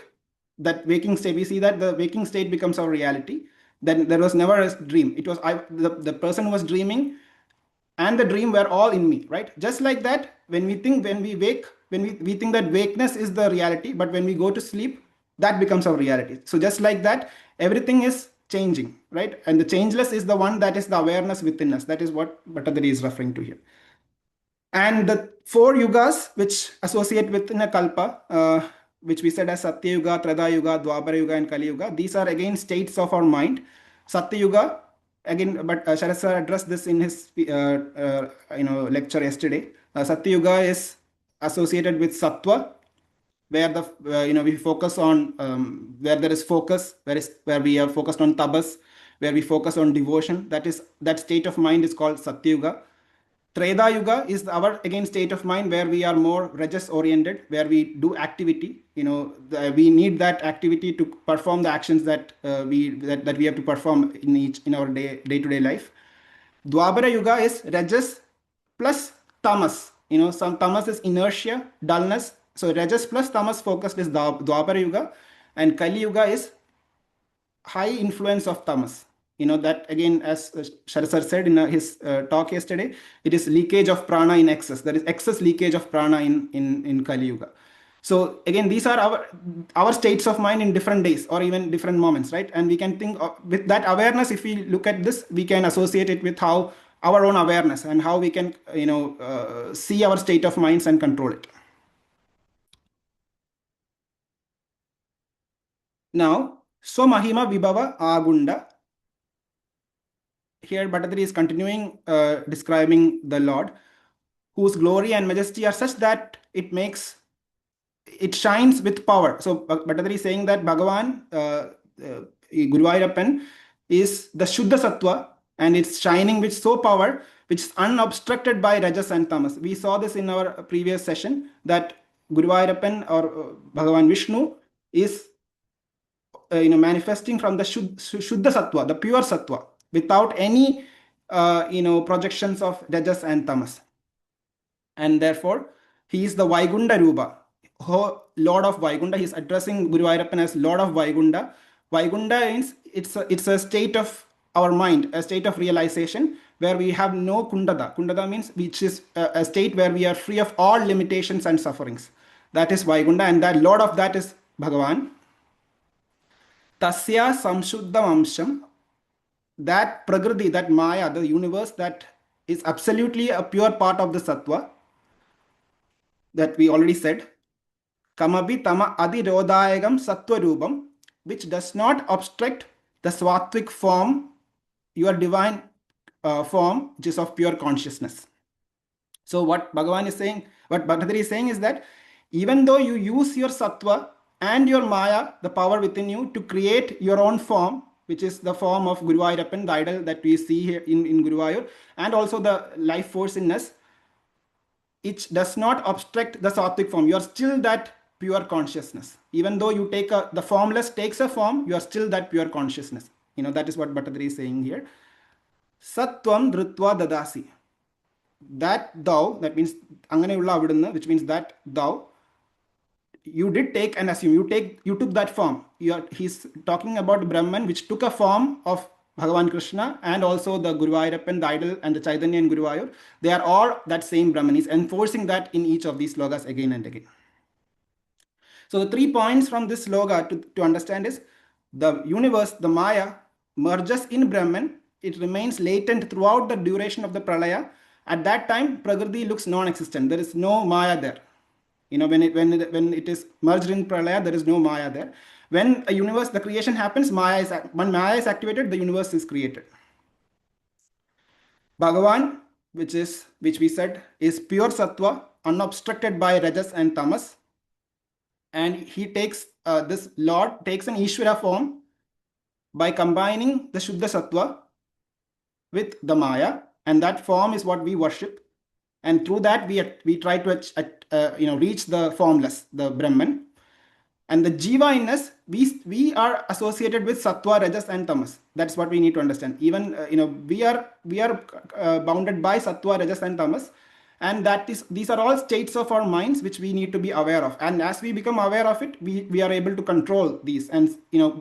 that waking state, we see that the waking state becomes our reality. Then there was never a dream. It was the person who was dreaming and the dream were all in me, right? Just like that, when we think that wakeness is the reality, but when we go to sleep, that becomes our reality. So just like that, everything is changing, right? And the changeless is the one that is the awareness within us. That is what Bhattathiri is referring to here. And the 4 yugas which associate within a kalpa, which we said as Satya Yuga, Treta Yuga, Dwapara Yuga, and Kali Yuga, these are again states of our mind. Satya Yuga, again, but Sharad sir addressed this in his lecture yesterday. Satya Yuga is associated with Sattva, where we focus on where there is focus, where we are focused on tabas, where we focus on devotion. That state of mind is called Satya Yuga. Treta Yuga is our again state of mind where we are more rajas oriented, where we do activity. We need that activity to perform the actions that we have to perform in our day-to-day life. Dwapara Yuga is rajas plus tamas. Some tamas is inertia, dullness. So rajas plus tamas focused is Dwapara Yuga, and Kali Yuga is high influence of tamas. That again, as Sharad sir said in his talk yesterday, it is leakage of prana in excess. There is excess leakage of prana in Kali Yuga. So again, these are our states of mind in different days or even different moments, right? And we can think with that awareness, if we look at this, we can associate it with how our own awareness and how we can, see our state of minds and control it. Now, Swamahima Vibhava Agunda. Here Bhattathiri is continuing describing the Lord, whose glory and majesty are such that it shines with power. So Bhattathiri is saying that Bhagavan, Guruvayoorappan, is the Shuddha Sattva, and it's shining with so power, which is unobstructed by Rajas and Tamas. We saw this in our previous session, that Guruvayoorappan or Bhagavan Vishnu is manifesting from the Shuddha Sattva, the pure Sattva, without any projections of Rajas and Tamas. And therefore, he is the Vaikunta Rupa, Lord of Vaikunta. He is addressing Guruvayoorappan as Lord of Vaikunta. Vaikunta means it's a state of our mind, a state of realization where we have no kundada. Kundada means which is a state where we are free of all limitations and sufferings. That is Vaikunta, and that Lord of that is Bhagavan. Tasya samshuddham amsham that prakriti, that maya, the universe that is absolutely a pure part of the sattva, that we already said, kamabi tama adirodayagam sattva rupam, which does not obstruct the swattvic form, your divine form, which is of pure consciousness. So what Bhagavan is saying, what Bhattathiri is saying is that even though you use your sattva and your maya, the power within you, to create your own form, which is the form of Guruvayoorappan, the idol that we see here in Guruvayur, and also the life force in us, it does not obstruct the sattvic form. You are still that pure consciousness. Even though you take the formless takes a form, you are still that pure consciousness. That is what Bhattathiri is saying here. Sattvam dhrutva dadasi. That thou, that means anganeyulla avidunnu, which means that thou, you did take and assume, you took that form. He's talking about Brahman, which took a form of Bhagavan Krishna, and also the Guruvayoorappan, the idol, and the Chaitanya in Guruvayur. They are all that same Brahman. He's enforcing that in each of these slokas again and again. So the 3 points from this sloka to understand is, the universe, the Maya, merges in Brahman. It remains latent throughout the duration of the pralaya. At that time, Prakriti looks non-existent. There is no Maya there. When it is merged in pralaya, there is no Maya there. When a universe, the creation happens, when Maya is activated, the universe is created. Bhagavan, which we said is pure sattva, unobstructed by rajas and tamas, and he takes this Lord takes an Ishvara form by combining the Shuddha sattva with the Maya, and that form is what we worship, and through that we try to reach the formless, the Brahman. And the jiva in us, we are associated with sattva, rajas, and tamas. That's what we need to understand. Even we are bounded by sattva, rajas, and tamas, and these are all states of our minds which we need to be aware of. And as we become aware of it, we are able to control these and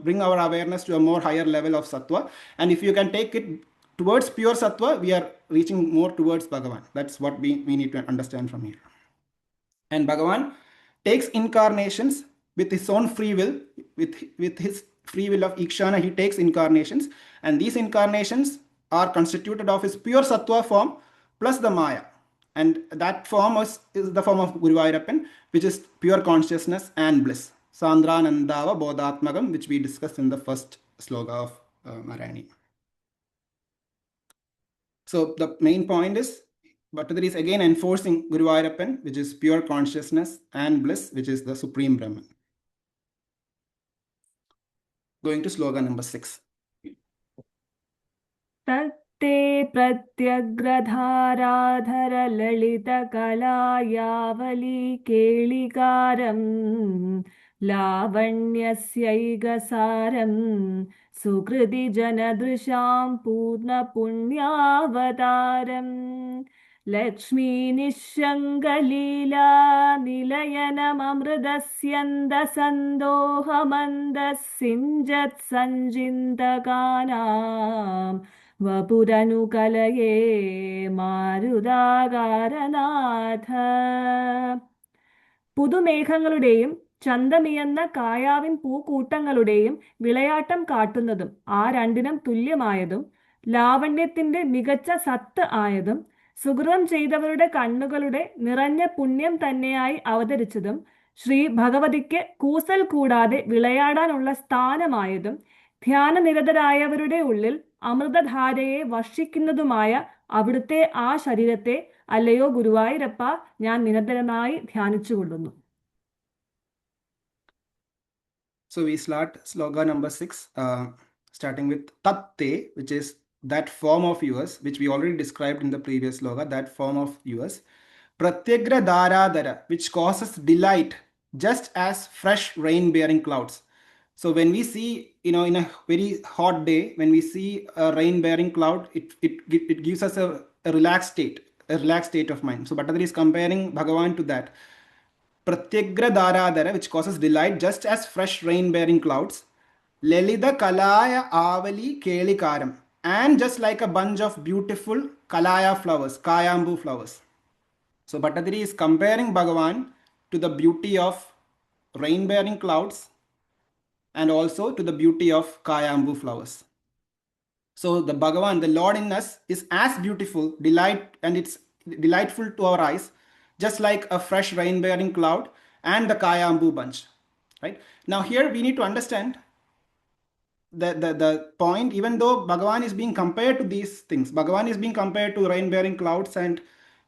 bring our awareness to a more higher level of sattva. And if you can take it towards pure sattva, we are reaching more towards Bhagavan. That's what we need to understand from here. And Bhagavan takes incarnations with his own free will, with his free will of Ikshana, he takes incarnations, and these incarnations are constituted of his pure sattva form plus the Maya. And that form is the form of Guruvayoorappan, which is pure consciousness and bliss. Sandranandava Bodhatmagam, which we discussed in the first sloka of Narayaneeyam. So the main point is, Bhattathiri is again enforcing Guruvayoorappan, which is pure consciousness, and bliss, which is the supreme Brahman. Going to sloka number 6. Tatte pratyagradharadhara lalita kalayavali kelikaram lavanyasyaigasaram sukriti janadrisham purna punyavataram Lakshmi Nishangalila Nilayanam Amradasyanda Sandohamandas Sinjat Sanjintakanam Vapuranu Kalaye Marudagaranatha പുതുമേഘങ്ങളുടെയും ചന്തമിയന്ന കായാവിൻ പൂക്കൂട്ടങ്ങളുടെയും വിളയാട്ടം കാട്ടുന്നതും ആ രണ്ടിനും തുല്യമായതും ലാവണ്യത്തിന്റെ മികച്ച സത്ത് ആയതും സുകൃതം ചെയ്തവരുടെ കണ്ണുകളുടെ നിറഞ്ഞ പുണ്യം തന്നെയായി അവതരിച്ചതും ശ്രീ ഭഗവതിക്ക് കൂസൽ കൂടാതെ വിളയാടാനുള്ള സ്ഥാനമായതും ധ്യാനനിരതരായവരുടെ ഉള്ളിൽ അമൃതധാരയെ വർഷിക്കുന്നതുമായ അവിടുത്തെ ആ ശരീരത്തെ അല്ലയോ ഗുരുവായൂരപ്പ ഞാൻ നിരന്തരമായി ധ്യാനിച്ചുകൊള്ളുന്നു. So we start sloka number 6, starting with tatte, which is that form of yours, which we already described in the previous sloka, that form of yours. Pratyagra dharadhara, which causes delight just as fresh rain-bearing clouds. So when we see, in a very hot day, when we see a rain-bearing cloud, it gives us a relaxed state of mind. So Bhattathiri is comparing Bhagavan to that. Pratyagra dharadhara, which causes delight just as fresh rain-bearing clouds. Lelida kalaya avali kelikaram, and just like a bunch of beautiful kalaya flowers, kayambu flowers. So Bhattathiri is comparing Bhagavan to the beauty of rain-bearing clouds and also to the beauty of kayambu flowers. So the Bhagavan, the Lord in us, is as beautiful, and it's delightful to our eyes, just like a fresh rain-bearing cloud and the Kayambu bunch. Right? Now here we need to understand the point, even though Bhagavan is being compared to these things, Bhagavan is being compared to rain-bearing clouds and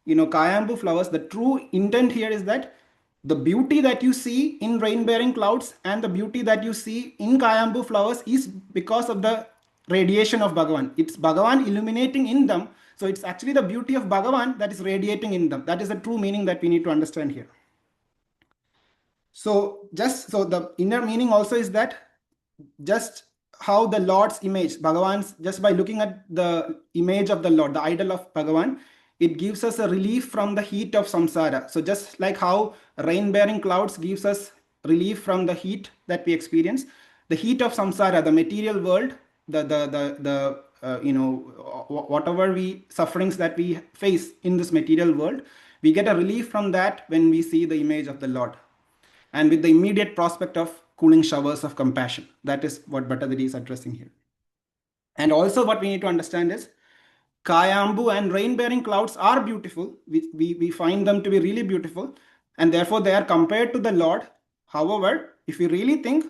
Kayambu flowers, the true intent here is that the beauty that you see in rain-bearing clouds and the beauty that you see in Kayambu flowers is because of the radiation of Bhagavan. It's Bhagavan illuminating in them. So it's actually the beauty of Bhagavan that is radiating in them. That is the true meaning that we need to understand here. So the inner meaning also is that just how the Lord's image, Bhagavan's, just by looking at the image of the Lord, the idol of Bhagavan, it gives us a relief from the heat of samsara. So just like how rain-bearing clouds gives us relief from the heat that we experience, the heat of samsara, the material world, whatever sufferings that we face in this material world, we get a relief from that when we see the image of the Lord, and with the immediate prospect of cooling showers of compassion. That is what Bhattathiri is addressing here. And also what we need to understand is Kayambu and rain-bearing clouds are beautiful. We find them to be really beautiful, and therefore they are compared to the Lord. However, if we really think,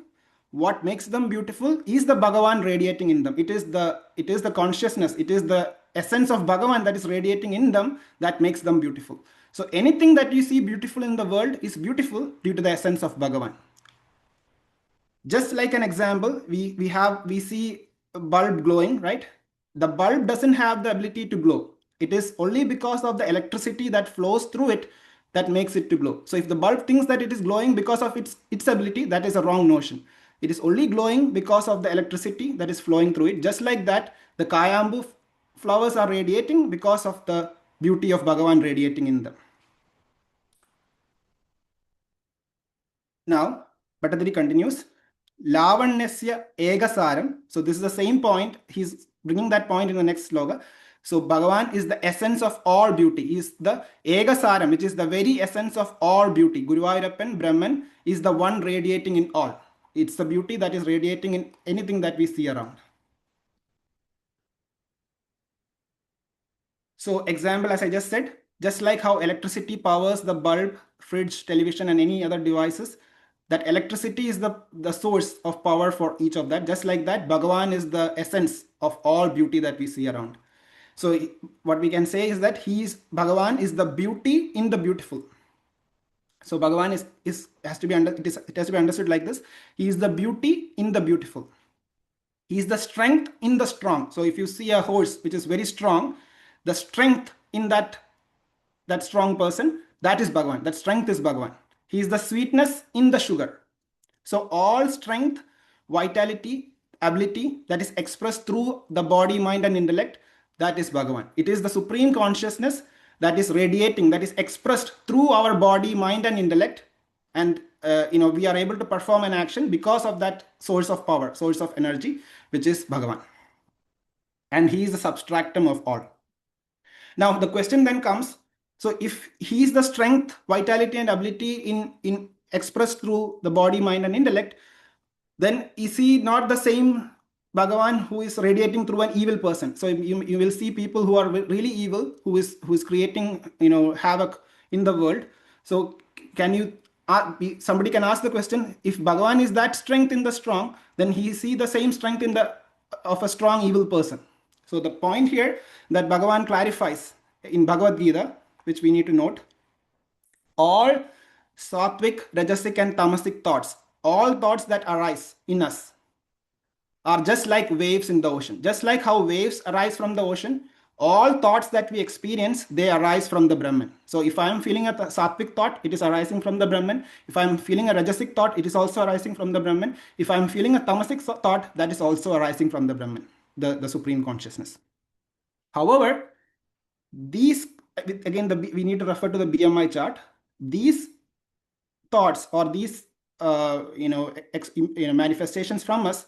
what makes them beautiful is the Bhagavan radiating in them. It is the consciousness, it is the essence of Bhagavan that is radiating in them that makes them beautiful. So anything that you see beautiful in the world is beautiful due to the essence of Bhagavan. Just like an example, we see a bulb glowing, right? The bulb doesn't have the ability to glow. It is only because of the electricity that flows through it that makes it to glow. So if the bulb thinks that it is glowing because of its ability, that is a wrong notion. It is only glowing because of the electricity that is flowing through it. Just like that, the Kayambu flowers are radiating because of the beauty of Bhagavan radiating in them. Now, Bhattathiri continues, Lavanyasya Egasaram. So this is the same point. He's bringing that point in the next sloka. So Bhagavan is the essence of all beauty. He is the Egasaram, which is the very essence of all beauty. Guruvayoorappan, Brahman, is the one radiating in all. It's the beauty that is radiating in anything that we see around. So example, as I just said, just like how electricity powers the bulb, fridge, television, and any other devices, that electricity is the source of power for each of that. Just like that, Bhagavan is the essence of all beauty that we see around. So what we can say is that Bhagavan is the beauty in the beautiful. So Bhagavan has to be understood like this. He is the beauty in the beautiful. He is the strength in the strong. So if you see a horse which is very strong, the strength in that strong person, that is Bhagavan. That strength is Bhagavan. He is the sweetness in the sugar. So all strength, vitality, ability that is expressed through the body, mind, and intellect, that is Bhagavan. It is the supreme consciousness that is radiating, that is expressed through our body, mind, and intellect. And we are able to perform an action because of that source of power, source of energy, which is Bhagavan. And he is the substratum of all. Now the question then comes, so if he is the strength, vitality, and ability in expressed through the body, mind, and intellect, then is he not the same Bhagavan who is radiating through an evil person? So you will see people who are really evil, who is creating havoc in the world. So somebody can ask the question, if Bhagavan is that strength in the strong, then he see the same strength of a strong evil person. So the point here that Bhagavan clarifies in Bhagavad Gita, which we need to note, all sattvic, rajasic, and tamasic thoughts, all thoughts that arise in us are just like waves in the ocean. Just like how waves arise from the ocean, all thoughts that we experience, they arise from the Brahman. So if I am feeling a sattvic thought, it is arising from the Brahman. If I am feeling a rajasic thought, it is also arising from the Brahman. If I am feeling a tamasic thought, that is also arising from the Brahman, the supreme consciousness. However, these, again, we need to refer to the BMI chart. These thoughts or these manifestations from us,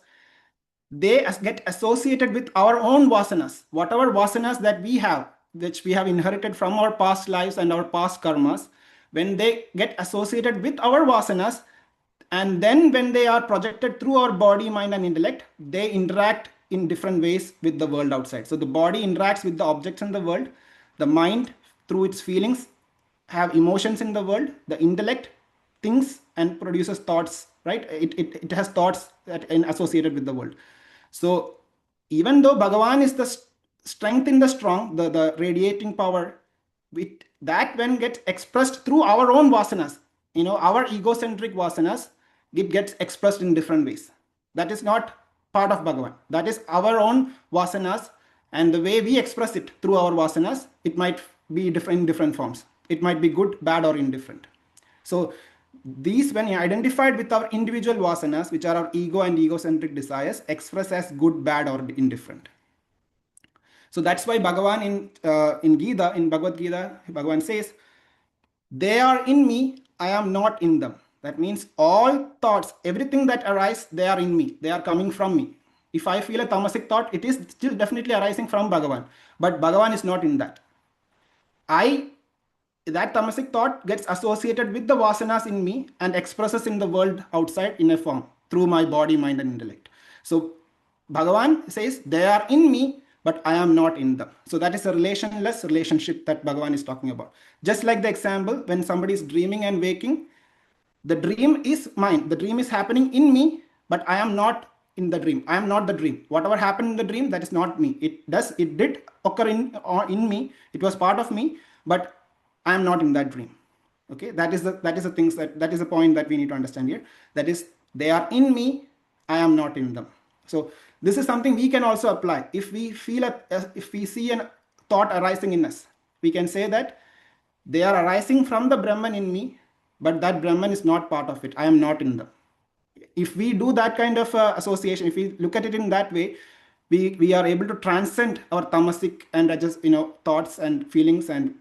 they get associated with our own vasanas. Whatever vasanas that we have, which we have inherited from our past lives and our past karmas, when they get associated with our vasanas, and then when they are projected through our body, mind, and intellect, they interact in different ways with the world outside. So the body interacts with the objects in the world. The mind, through its feelings, have emotions in the world. The intellect thinks and produces thoughts, right? It has thoughts that associated with the world. So even though Bhagavan is the strength in the strong, the radiating power, that when gets expressed through our own vasanas, our egocentric vasanas, it gets expressed in different ways. That is not part of Bhagavan. That is our own vasanas, and the way we express it through our vasanas, it might be different in different forms. It might be good, bad, or indifferent. So these, when identified with our individual vasanas, which are our ego and egocentric desires, express as good, bad, or indifferent. So that's why Bhagavan in Gita, in Bhagavad Gita, Bhagavan says, they are in me, I am not in them. That means all thoughts, everything that arises, they are in me. They are coming from me. If I feel a tamasic thought, it is still definitely arising from Bhagavan. But Bhagavan is not in that. That tamasic thought gets associated with the vasanas in me and expresses in the world outside in a form through my body, mind, and intellect. So Bhagavan says, they are in me, but I am not in them. So that is a relationless relationship that Bhagavan is talking about. Just like the example, when somebody is dreaming and waking, the dream is mine. The dream is happening in me, but I am not in the dream. I am not the dream. Whatever happened in the dream, that is not me. It did occur in me. It was part of me, but I am not in that dream. Okay, that is the things that is the point that we need to understand here. That is, they are in me, I am not in them. So this is something we can also apply. If we if we see a thought arising in us, we can say that they are arising from the Brahman in me, but that Brahman is not part of it. I am not in them. If we do that kind of association, if we look at it in that way, we are able to transcend our tamasic and thoughts and feelings and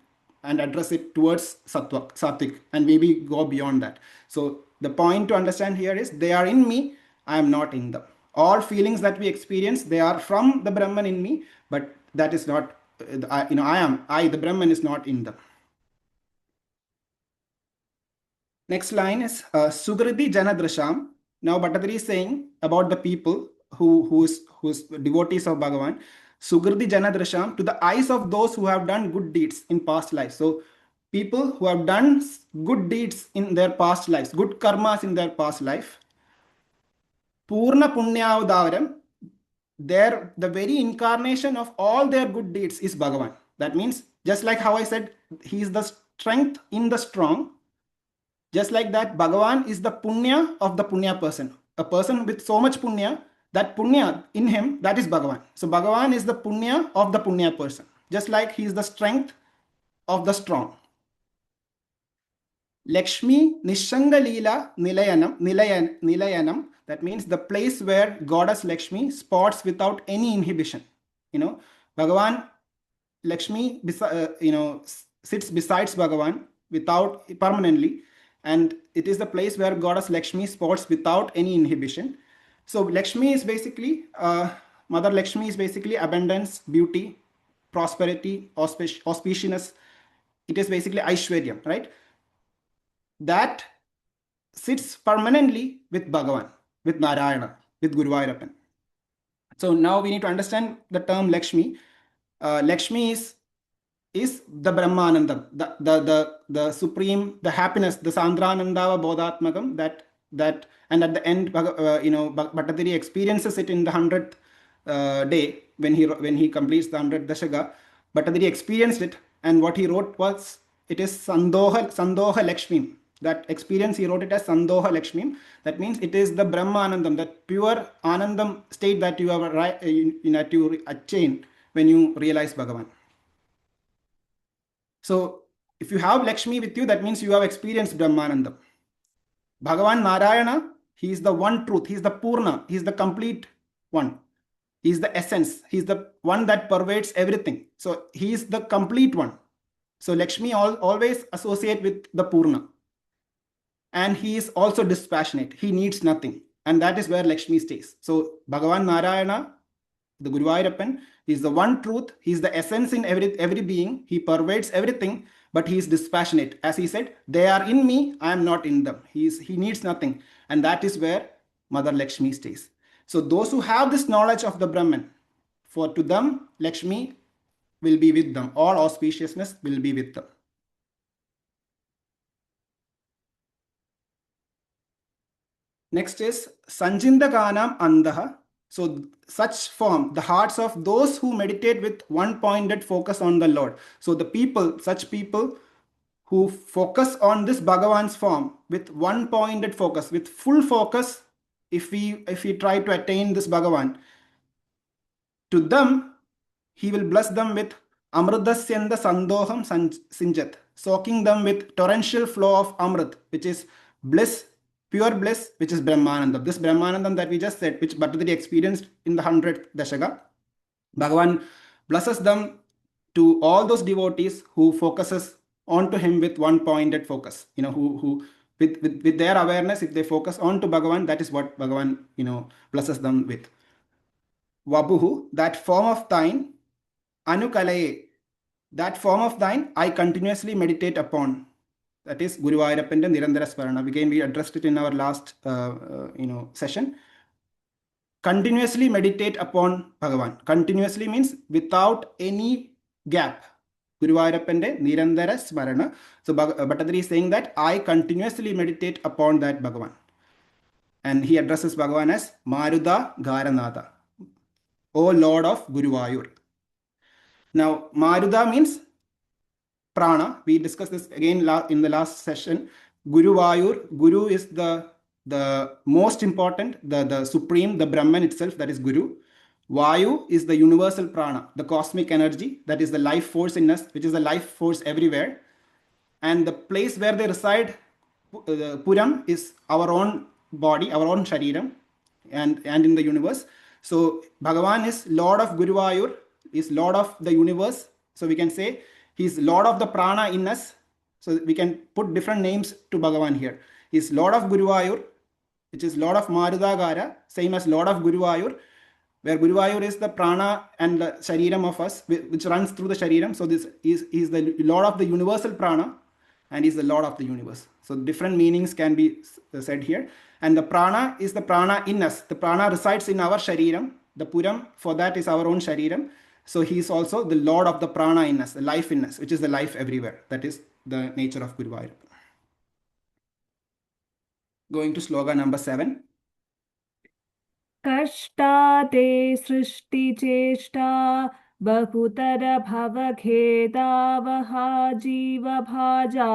address it towards sattvic, and maybe go beyond that. So the point to understand here is, they are in me, I am not in them. All feelings that we experience, they are from the Brahman in me, but that is not, the Brahman is not in them. Next line is Sugriti Janadrasham. Now Bhattathiri is saying about the people who's devotees of Bhagavan. Sugriti Janadrasham, to the eyes of those who have done good deeds in past lives. So people who have done good deeds in their past lives, good karmas in their past life, Purna Punyavadaram, the very incarnation of all their good deeds is Bhagavan. That means, just like how I said, he is the strength in the strong, just like that, Bhagavan is the punya of the punya person. A person with so much punya, that punya in him, that is Bhagavan. So Bhagavan is the punya of the punya person, just like he is the strength of the strong. Lakshmi Nishanga Leela Nilayanam, that means the place where goddess Lakshmi spots without any inhibition. Bhagavan, Lakshmi, sits besides Bhagavan without permanently, and it is the place where goddess Lakshmi spots without any inhibition. So Lakshmi is basically, Mother Lakshmi is basically abundance, beauty, prosperity, auspiciousness. It is basically Aishwaryam, right? That sits permanently with Bhagavan, with Narayana, with Guruvayoorappan. So now we need to understand the term Lakshmi. Lakshmi is the Brahmanandam, the supreme, the happiness, the Sandranandava Bodhatmakam, that and at the end, Bhattathiri experiences it in the 100th day when he completes the 100th Dashaka. Bhattathiri experienced it, and what he wrote was, it is Sandoha Lakshmi. That experience, he wrote it as Sandoha Lakshmi. That means it is the Brahmanandam, that pure Anandam state that you have you attain when you realize Bhagavan. So if you have Lakshmi with you, that means you have experienced Brahmanandam. Bhagavan Narayana, he is the one truth. He is the Purna. He is the complete one. He is the essence. He is the one that pervades everything. So he is the complete one. So Lakshmi always associate with the Purna. And he is also dispassionate. He needs nothing. And that is where Lakshmi stays. So Bhagavan Narayana, the Guruvayoorappan, is the one truth. He is the essence in every being. He pervades everything, but he is dispassionate. As he said, they are in me, I am not in them. He needs nothing. And that is where Mother Lakshmi stays. So those who have this knowledge of the Brahman, for to them, Lakshmi will be with them. All auspiciousness will be with them. Next is Sanjindaganam Andaha. So such form, the hearts of those who meditate with one-pointed focus on the Lord. So the people, such people who focus on this Bhagavan's form with one-pointed focus, with full focus, if we try to attain this Bhagavan, to them, he will bless them with Amrutasyanda Sandoham Sinjat, soaking them with torrential flow of Amrit, which is bliss, pure bliss, which is Brahmanandam. This Brahmanandam that we just said, which Bhattathiri experienced in the 100th Dashaka, Bhagavan blesses them to all those devotees who focuses onto him with one-pointed focus. Who with their awareness, if they focus on to Bhagavan, that is what Bhagavan blesses them with. Vabuhu, that form of thine, Anukalaye, that form of thine, I continuously meditate upon. That is Guruvayoorappan Nirandara Smarana. Again, we addressed it in our last session. Continuously meditate upon Bhagavan. Continuously means without any gap. Guruvayoorappan Nirandara Smarana. So Bhattathiri is saying that I continuously meditate upon that Bhagavan. And he addresses Bhagavan as Maruda Garanatha, O Lord of Guruvayur. Now, Maruda means prana. We discussed this again in the last session. Guruvayur, Guru is the most important, the supreme, the Brahman itself, that is Guru. Vayu is the universal prana, the cosmic energy, that is the life force in us, which is the life force everywhere. And the place where they reside, Puram, is our own body, our own shariram, and in the universe. So Bhagavan is Lord of Guruvayur, is Lord of the universe. So we can say he is Lord of the prana in us. So we can put different names to Bhagavan here. He is Lord of Guruvayur, which is Lord of Marudagara, same as Lord of Guruvayur, where Guruvayur is the prana and the shariram of us, which runs through the shariram. So this is the Lord of the universal prana, and is the Lord of the universe. So different meanings can be said here. And the prana is the prana in us. The prana resides in our shariram. The Puram, for that, is our own shariram. So he is also the Lord of the prana in us, the life in us, which is the life everywhere. That is the nature of Guruvayoorappan. Going to sloga number 7. कष्टाते सृष्टिचेष्टा बहुतर भवखेदावहा जीवभाजा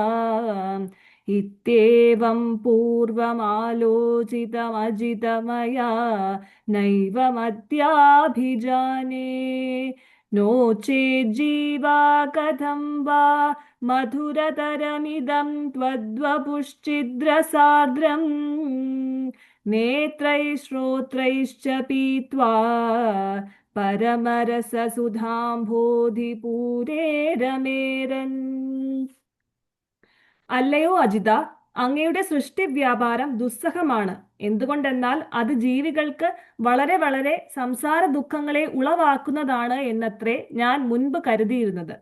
इत्येवं पूर्वमालोचितमजितमया नैवमद्याभिजाने no चेज्जीवा कथं वा मधुरतरमिदं त्वद्वपुश्चिद्रसार्द्रम् नेत्रैः श्रोत्रैश्च पीत्वा പരമരസസുധാംഭോധിപൂരേ രമേരൻ. അല്ലയോ അജിത, അങ്ങയുടെ സൃഷ്ടി വ്യാപാരം ദുസ്സഹമാണ്. എന്തുകൊണ്ടെന്നാൽ അത് ജീവികൾക്ക് വളരെ വളരെ സംസാര ദുഃഖങ്ങളെ ഉളവാക്കുന്നതാണ് എന്നത്രേ ഞാൻ മുൻപ് കരുതിയിരുന്നത്.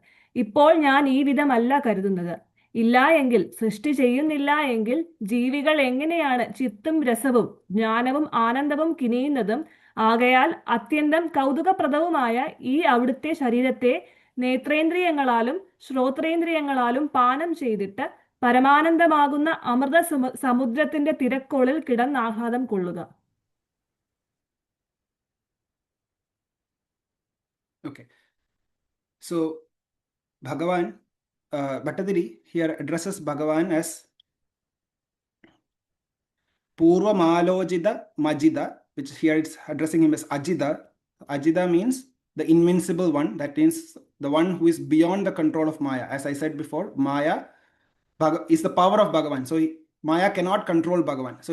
ഇപ്പോൾ ഞാൻ ഈ വിധമല്ല കരുതുന്നത്. ഇല്ല എങ്കിൽ, സൃഷ്ടി ചെയ്യുന്നില്ല എങ്കിൽ ജീവികൾ എങ്ങനെയാണ് ചിത്തും രസവും ജ്ഞാനവും ആനന്ദവും കിനിയുന്നതും? ആകയാൽ അത്യന്തം കൗതുകപ്രദവുമായ ഈ അവിടുത്തെ ശരീരത്തെ നേത്രേന്ദ്രിയങ്ങളാലും ശ്രോത്രേന്ദ്രിയങ്ങളാലും പാനം ചെയ്തിട്ട് പരമാനന്ദമാകുന്ന അമൃത സമുദ്രത്തിന്റെ തിരക്കോളിൽ കിടന്ന് ആഹ്ലാദം കൊള്ളുക. Okay. So Bhagavan, Bhattathiri here addresses Bhagavan as Purva Malojida Majida, which here it's addressing him as Ajida. Ajida means the invincible one, that means the one who is beyond the control of Maya. As I said before, Maya is the power of Bhagavan. So Maya cannot control Bhagavan. So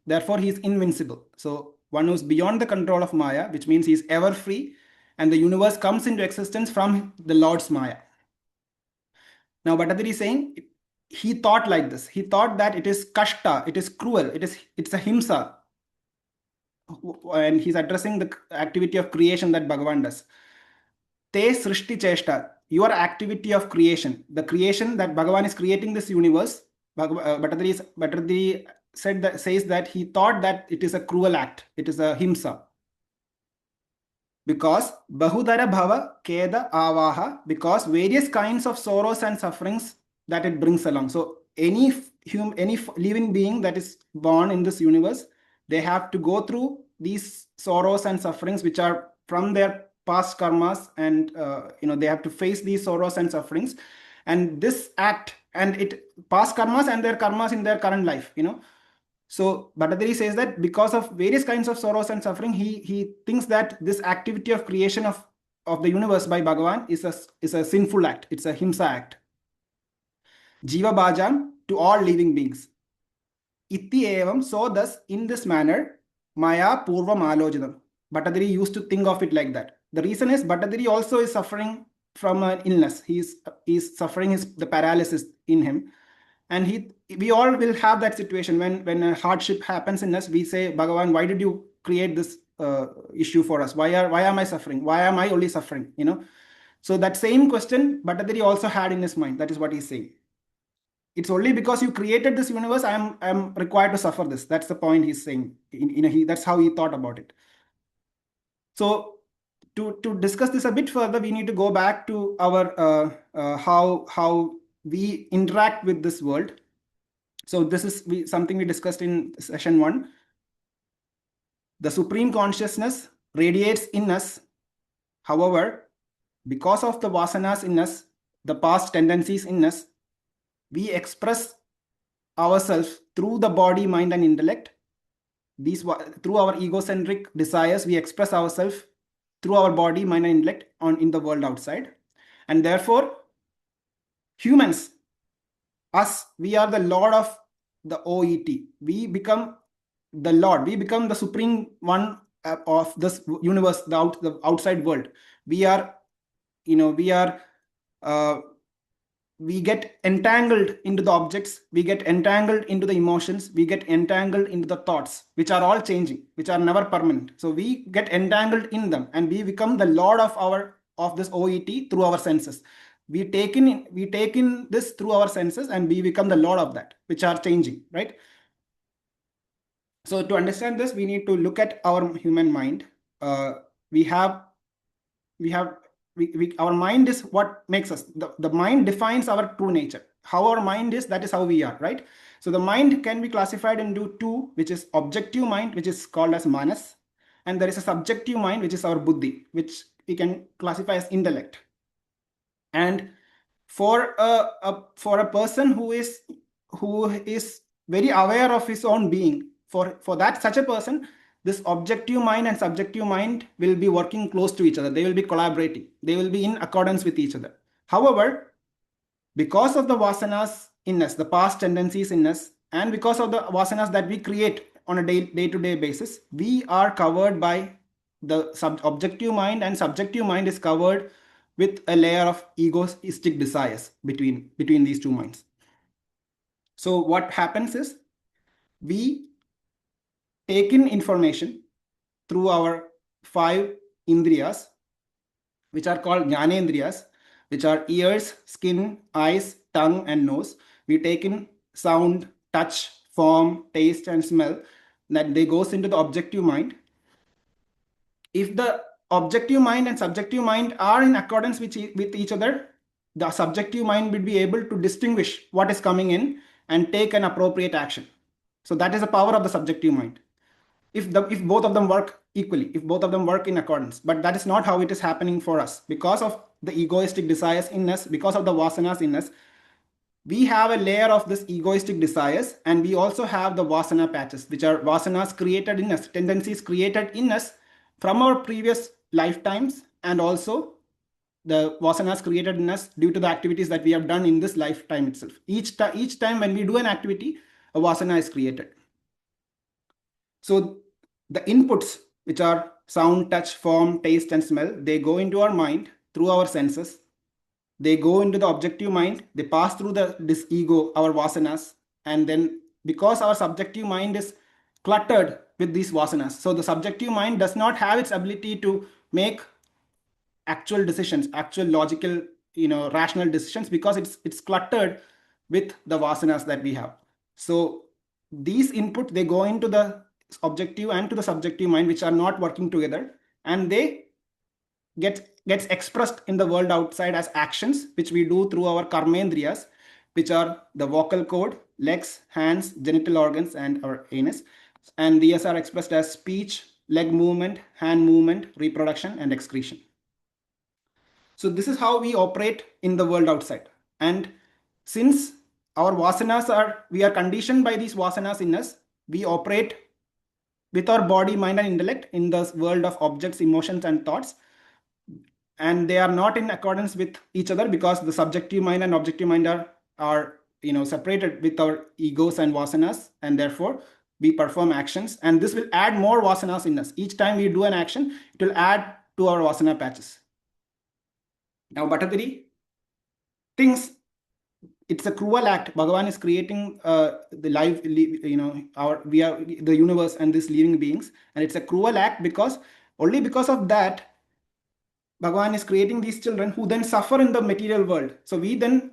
therefore he is invincible. So one who is beyond the control of Maya, which means he is ever free, and the universe comes into existence from the Lord's Maya. Now Bhattathiri is saying he thought like this. He thought that it is kashta, it is cruel, it's a himsa. And he's addressing the activity of creation that Bhagavan does. Te srishti cheshta, your activity of creation, the creation that Bhagavan is creating this universe. Bhattathiri says that he thought that it is a cruel act. It is a himsa. Because bahudara bhava keda avaha, because various kinds of sorrows and sufferings that it brings along. So any living being that is born in this universe, they have to go through these sorrows and sufferings which are from their past karmas, and they have to face these sorrows and sufferings. And this act, and it past karmas and their karmas in their current life, So Bhattathiri says that because of various kinds of sorrows and suffering, he thinks that this activity of creation of the universe by Bhagavan is a sinful act. It's a himsa act. Jiva bhajam, to all living beings. Itti evam, so thus in this manner, maya purvam alojanam. Bhattathiri used to think of it like that. The reason is Bhattathiri also is suffering from an illness. He's suffering the paralysis in him. And we all will have that situation when a hardship happens in us. We say, Bhagavan, why did you create this issue for us? Why am I suffering? Why am I only suffering? So that same question Bhattathiri also had in his mind. That is what he's saying. It's only because you created this universe, I am required to suffer this. That's the point he's saying. That's how he thought about it. So to discuss this a bit further, we need to go back to our how we interact with this world. So this is something we discussed in session 1. The supreme consciousness radiates in us. However, because of the vasanas in us, the past tendencies in us, we express ourselves through the body, mind, and intellect. Through our egocentric desires, we express ourselves through our body, mind, and intellect in the world outside. And therefore, humans, us, we are the Lord of the OET. We become the Lord. We become the supreme one of this universe, the outside world. We get entangled into the objects, we get entangled into the emotions, we get entangled into the thoughts, which are all changing, which are never permanent. So we get entangled in them, and we become the Lord of this OET through our senses. We take in this through our senses, and we become the Lord of that, which are changing, right? So to understand this, we need to look at our human mind. Our mind is what makes us. The mind defines our true nature. How our mind is, that is how we are, right? So the mind can be classified into two, which is objective mind, which is called as manas, and there is a subjective mind, which is our buddhi, which we can classify as intellect. And for a person who is very aware of his own being, for such a person, this objective mind and subjective mind will be working close to each other. They will be collaborating. They will be in accordance with each other. However, because of the vasanas in us, the past tendencies in us, and because of the vasanas that we create on a day-to-day basis, we are covered by the objective mind, and subjective mind is covered with a layer of egoistic desires between these two minds. So what happens is, we take in information through our 5 indriyas, which are called jnanendriyas, which are ears, skin, eyes, tongue, and nose. We take in sound, touch, form, taste, and smell. That they goes into the objective mind. If the objective mind and subjective mind are in accordance with each other, the subjective mind will be able to distinguish what is coming in and take an appropriate action. So that is the power of the subjective mind. If both of them work equally, if both of them work in accordance. But that is not how it is happening for us. Because of the egoistic desires in us, because of the vasanas in us, we have a layer of this egoistic desires, and we also have the vasana patches, which are vasanas created in us, tendencies created in us from our previous lifetimes, and also the vasanas created in us due to the activities that we have done in this lifetime itself. Each time when we do an activity, a vasana is created. So the inputs, which are sound, touch, form, taste, and smell, they go into our mind through our senses. They go into the objective mind. They pass through this ego, our vasanas, and then because our subjective mind is cluttered with these vasanas, so the subjective mind does not have its ability to make actual decisions, actual logical, rational decisions, because it's cluttered with the vasanas that we have. So these inputs, they go into the objective and to the subjective mind, which are not working together, and they gets expressed in the world outside as actions, which we do through our karmendriyas, which are the vocal cord, legs, hands, genital organs, and our anus. And these are expressed as speech, leg movement, hand movement, reproduction, and excretion. So this is how we operate in the world outside. And since our vasanas we are conditioned by these vasanas in us, we operate with our body, mind, and intellect in the world of objects, emotions, and thoughts. And they are not in accordance with each other, because the subjective mind and objective mind are separated with our egos and vasanas, and therefore we perform actions, and this will add more vasanas in us. Each time we do an action, it will add to our vasana patches. Now Bhattathiri thinks it's a cruel act. Bhagavan is creating the life, we are the universe and these living beings, and it's a cruel act because only because of that Bhagavan is creating these children who then suffer in the material world. So we then,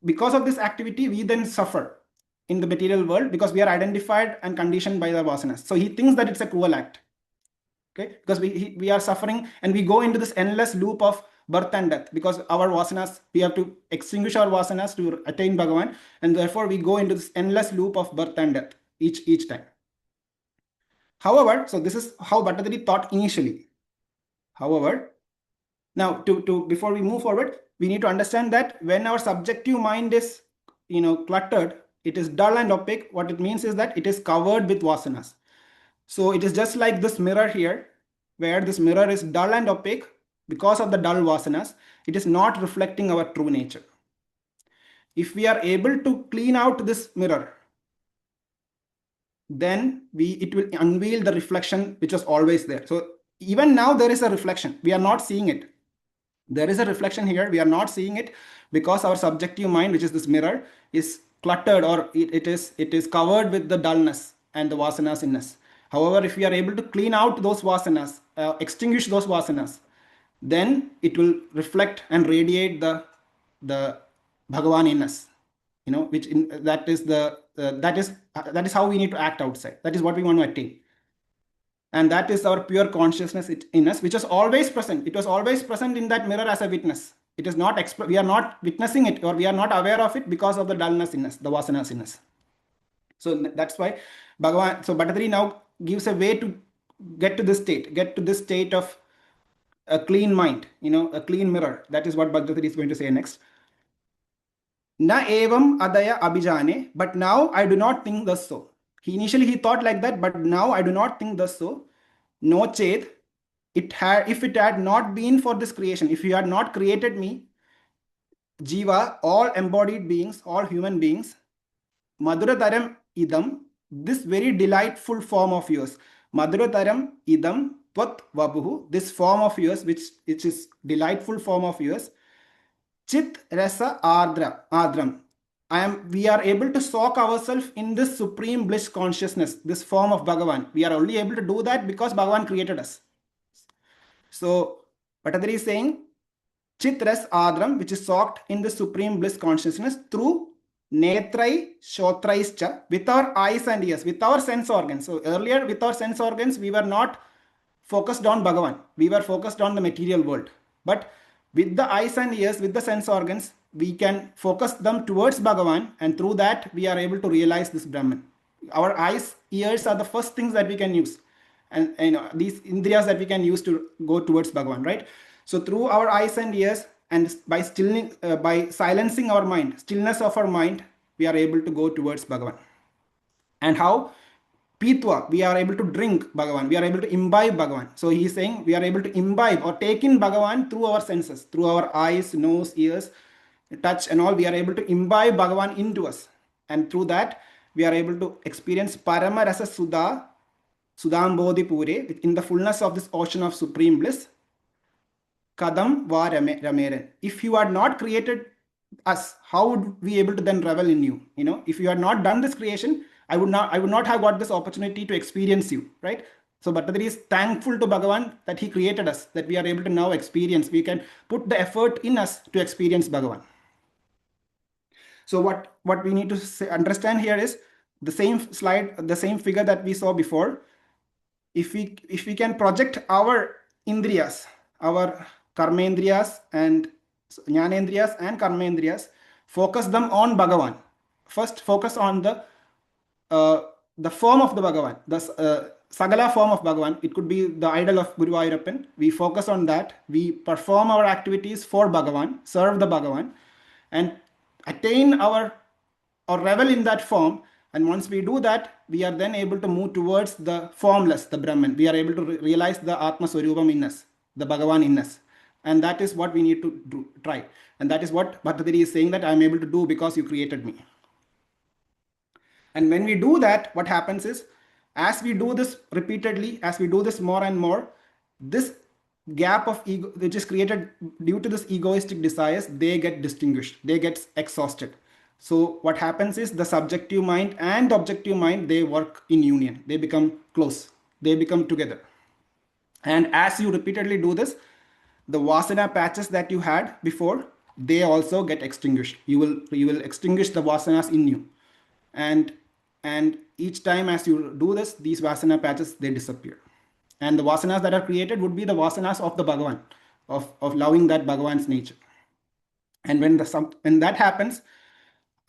because of this activity, we then suffer in the material world because we are identified and conditioned by the vasanas. So he thinks that it's a cruel act. Okay, because we are suffering, and we go into this endless loop of birth and death, because our vasanas, we have to extinguish our vasanas to attain Bhagavan, and therefore we go into this endless loop of birth and death each time. However, so this is how Bhattathiri thought initially. However, now before we move forward, we need to understand that when our subjective mind is cluttered, it is dull and opaque. What it means is that it is covered with vasanas. So it is just like this mirror here, where this mirror is dull and opaque because of the dull vasanas. It is not reflecting our true nature. If we are able to clean out this mirror, then it will unveil the reflection which was always there. So even now there is a reflection. We are not seeing it. There is a reflection here. We are not seeing it because our subjective mind, which is this mirror, is cluttered, or it is covered with the dullness and the vasanas in us. However, if we are able to clean out those vasanas, extinguish those vasanas, then it will reflect and radiate the Bhagavan in us. That is how we need to act outside. That is what we want to attain. And that is our pure consciousness in us, which is always present. It was always present in that mirror as a witness. It is not we are not witnessing it, or we are not aware of it because of the dullness in us, the vasanas in us. So that's why Bhattathiri now gives a way to get to this state of a clean mind, a clean mirror. That is what Bhattathiri is going to say next. Na evam adaya abhijane, but now I do not think thus so. Initially he thought like that, but now I do not think thus so. No ched, if it had not been for this creation, if you had not created me, Jiva, all embodied beings, all human beings, Madhurataram idam, this very delightful form of yours. Madhurataram idam tvat vabuhu, this form of yours, which is delightful form of yours. Chit rasa adram. We are able to soak ourselves in this supreme bliss consciousness, this form of Bhagavan. We are only able to do that because Bhagavan created us. So Bhattathiri is saying, Chit ras adram, which is soaked in the supreme bliss consciousness through netrai shotraischa, with our eyes and ears, with our sense organs. So earlier with our sense organs, we were not focused on Bhagavan. We were focused on the material world. But with the eyes and ears, with the sense organs, we can focus them towards Bhagavan, and through that we are able to realize this Brahman. Our eyes, ears are the first things that we can use, and these indriyas that we can use to go towards Bhagavan, right? So through our eyes and ears, and by silencing our mind, stillness of our mind, we are able to go towards Bhagavan. And how? Pitwa, we are able to drink Bhagavan, we are able to imbibe Bhagavan. So he is saying we are able to imbibe or take in Bhagavan through our senses, through our eyes, nose, ears, touch and all. We are able to imbibe Bhagavan into us, and through that we are able to experience Parama Rasa Sudha, Sudambodhi Pure, in the fullness of this ocean of supreme bliss. Kadam va rameren. If you had not created us, how would we able to then revel in you? If you had not done this creation, I would not have got this opportunity to experience you, right? So Bhattathiri is thankful to Bhagavan that he created us, that we are able to now experience. We can put the effort in us to experience Bhagavan. So what we need to understand here is, the same slide, the same figure that we saw before, if we can project our indriyas, our karmendriyas and jnanendriyas and karmendriyas, focus them on Bhagavan. First, focus on the form of the Bhagavan, the Sagala form of Bhagavan. It could be the idol of Guruvayoorappan. We focus on that. We perform our activities for Bhagavan, serve the Bhagavan, and attain our or revel in that form. And once we do that, we are then able to move towards the formless, the Brahman. We are able to realize the Atma Swarupam in us, the Bhagavan in us. And that is what we need to try. And that is what Bhattathiri is saying, that I am able to do because you created me. And when we do that, what happens is, as we do this repeatedly, as we do this more and more, this gap of ego, which is created due to this egoistic desires, they get distinguished, they get exhausted. So what happens is, the subjective mind and the objective mind, they work in union, they become close, they become together. And as you repeatedly do this, the vasana patches that you had before, they also get extinguished. You will extinguish the vasanas in you. And each time as you do this, these vasana patches, they disappear. And the vasanas that are created would be the vasanas of the Bhagavan, of loving that Bhagavan's nature. And when that happens,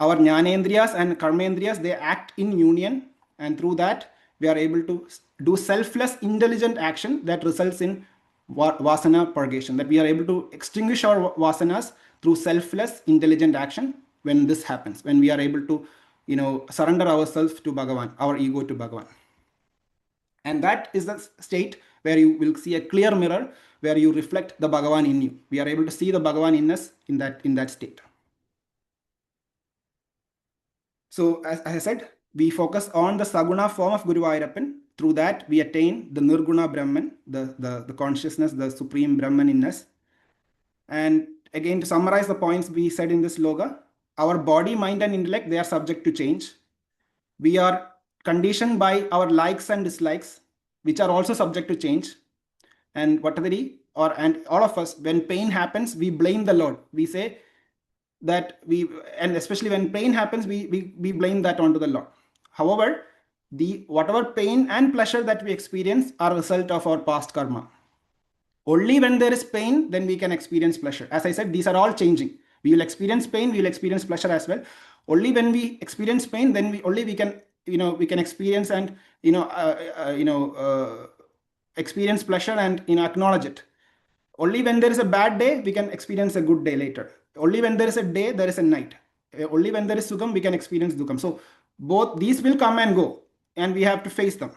our jnanendriyas and karmendriyas, they act in union, and through that we are able to do selfless, intelligent action that results in vasana purgation, that we are able to extinguish our vasanas through selfless, intelligent action. When this happens, when we are able to surrender ourselves to Bhagavan, our ego to Bhagavan. And that is the state where you will see a clear mirror, where you reflect the Bhagavan in you. We are able to see the Bhagavan in us in that state. So as I said, we focus on the Saguna form of Guruvayoorappan. Through that, we attain the Nirguna Brahman, the consciousness, the supreme Brahman in us. And again, to summarize the points we said in this sloka, our body, mind, and intellect, they are subject to change. We are conditioned by our likes and dislikes, which are also subject to change. And and all of us, when pain happens, we blame the Lord. We say that and especially when pain happens, we blame that onto the Lord. However, whatever pain and pleasure that we experience are a result of our past karma. Only when there is pain, then we can experience pleasure. As I said, these are all changing. We will experience pain, we will experience pleasure as well. Only when we experience pain, then we can experience and experience pleasure and acknowledge it. Only when there is a bad day, we can experience a good day later. Only when there is a day, there is a night. Only when there is sukham, we can experience dukkham. So both these will come and go, and we have to face them.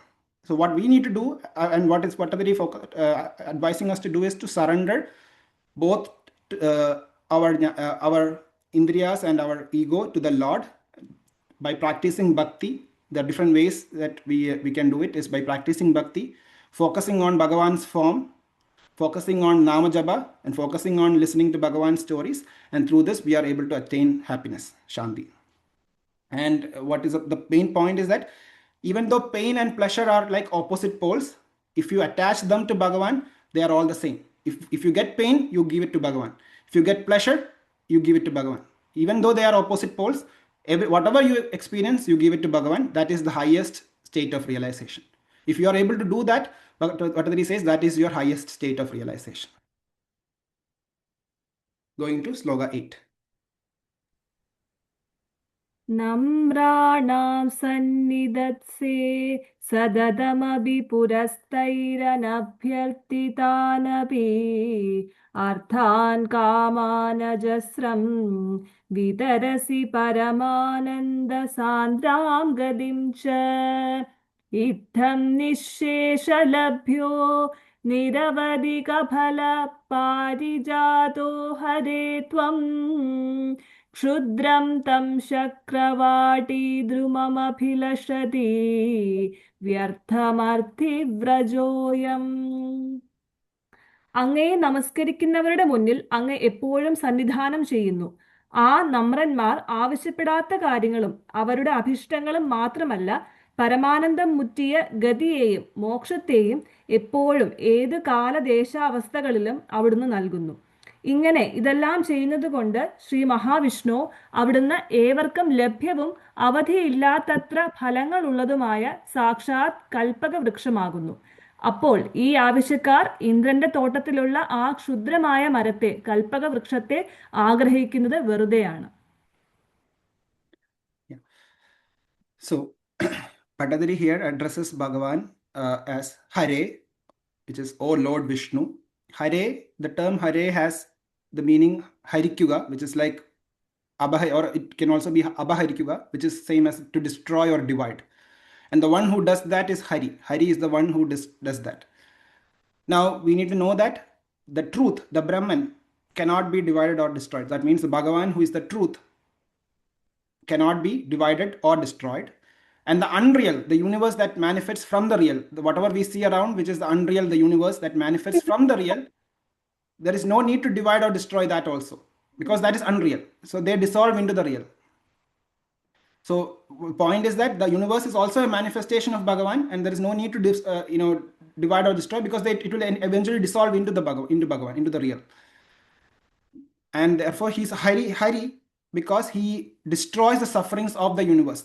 So what we need to do, and what is Bhattathiri advising us to do, is to surrender both our indriyas and our ego to the Lord by practicing bhakti. The different ways that we can do it is by practicing bhakti, focusing on Bhagavan's form, focusing on Nama Japa, and focusing on listening to Bhagavan's stories. And through this, we are able to attain happiness, Shanti. And what is the main point is that even though pain and pleasure are like opposite poles, if you attach them to Bhagavan, they are all the same. If you get pain, you give it to Bhagavan. If you get pleasure, you give it to Bhagavan. Even though they are opposite poles, whatever you experience, you give it to Bhagavan. That is the highest state of realization. If you are able to do that, Bhattathiri says that is your highest state of realization. Going to Sloka 8. Namranam sannidhatse sadadamabi purastairanabhyartitanapi arthan kamanajasram vitarasi paramananda sandram gadim cha iddham nisheshalabhyo niravadika phala parijato hare tvam Kshudram tam shakravati drumamapilashati vyarthamarthi vrajoyam. അങ്ങയെ നമസ്കരിക്കുന്നവരുടെ മുന്നിൽ അങ്ങ് എപ്പോഴും സന്നിധാനം ചെയ്യുന്നു. ആ നമ്രന്മാർ ആവശ്യപ്പെടാത്ത കാര്യങ്ങളും അവരുടെ അഭിഷ്ടങ്ങളും മാത്രമല്ല, പരമാനന്ദം മുറ്റിയ ഗതിയെയും മോക്ഷത്തെയും എപ്പോഴും ഏത് കാലദേശാവസ്ഥകളിലും അവിടുന്ന് നൽകുന്നു. ഇങ്ങനെ ഇതെല്ലാം ചെയ്യുന്നത് കൊണ്ട് ശ്രീ മഹാവിഷ്ണു അവിടുന്ന് ഏവർക്കും ലഭ്യവും അവധിയില്ലാത്തത്ര ഫലങ്ങളുള്ളതുമായ സാക്ഷാത് കൽപ്പക വൃക്ഷമാകുന്നു. അപ്പോൾ ഈ ആവശ്യക്കാർ ഇന്ദ്രന്റെ തോട്ടത്തിലുള്ള ആ ക്ഷുദ്രമായ മരത്തെ, കൽപ്പക വൃക്ഷത്തെ ആഗ്രഹിക്കുന്നത് വെറുതെയാണ്. So Bhattathiri here addresses Bhagavan as Hare, which is O Lord Vishnu. Hare, the term Hare has the meaning Harikyuga, which is like Abhai, or it can also be Abhaharikyuga, which is same as to destroy or divide. And the one who does that is Hari. Hari is the one who does that. Now we need to know that the truth, the Brahman, cannot be divided or destroyed. That means the Bhagavan, who is the truth, cannot be divided or destroyed. And the unreal, the universe that manifests from the real, whatever we see around, which is the unreal, the universe that manifests from the real, there is no need to divide or destroy that also, because that is unreal. So they dissolve into the real. So point is that the universe is also a manifestation of Bhagavan, and there is no need to divide or destroy, because it will eventually dissolve into Bhagavan, into the real. And therefore he is Hari, because he destroys the sufferings of the universe.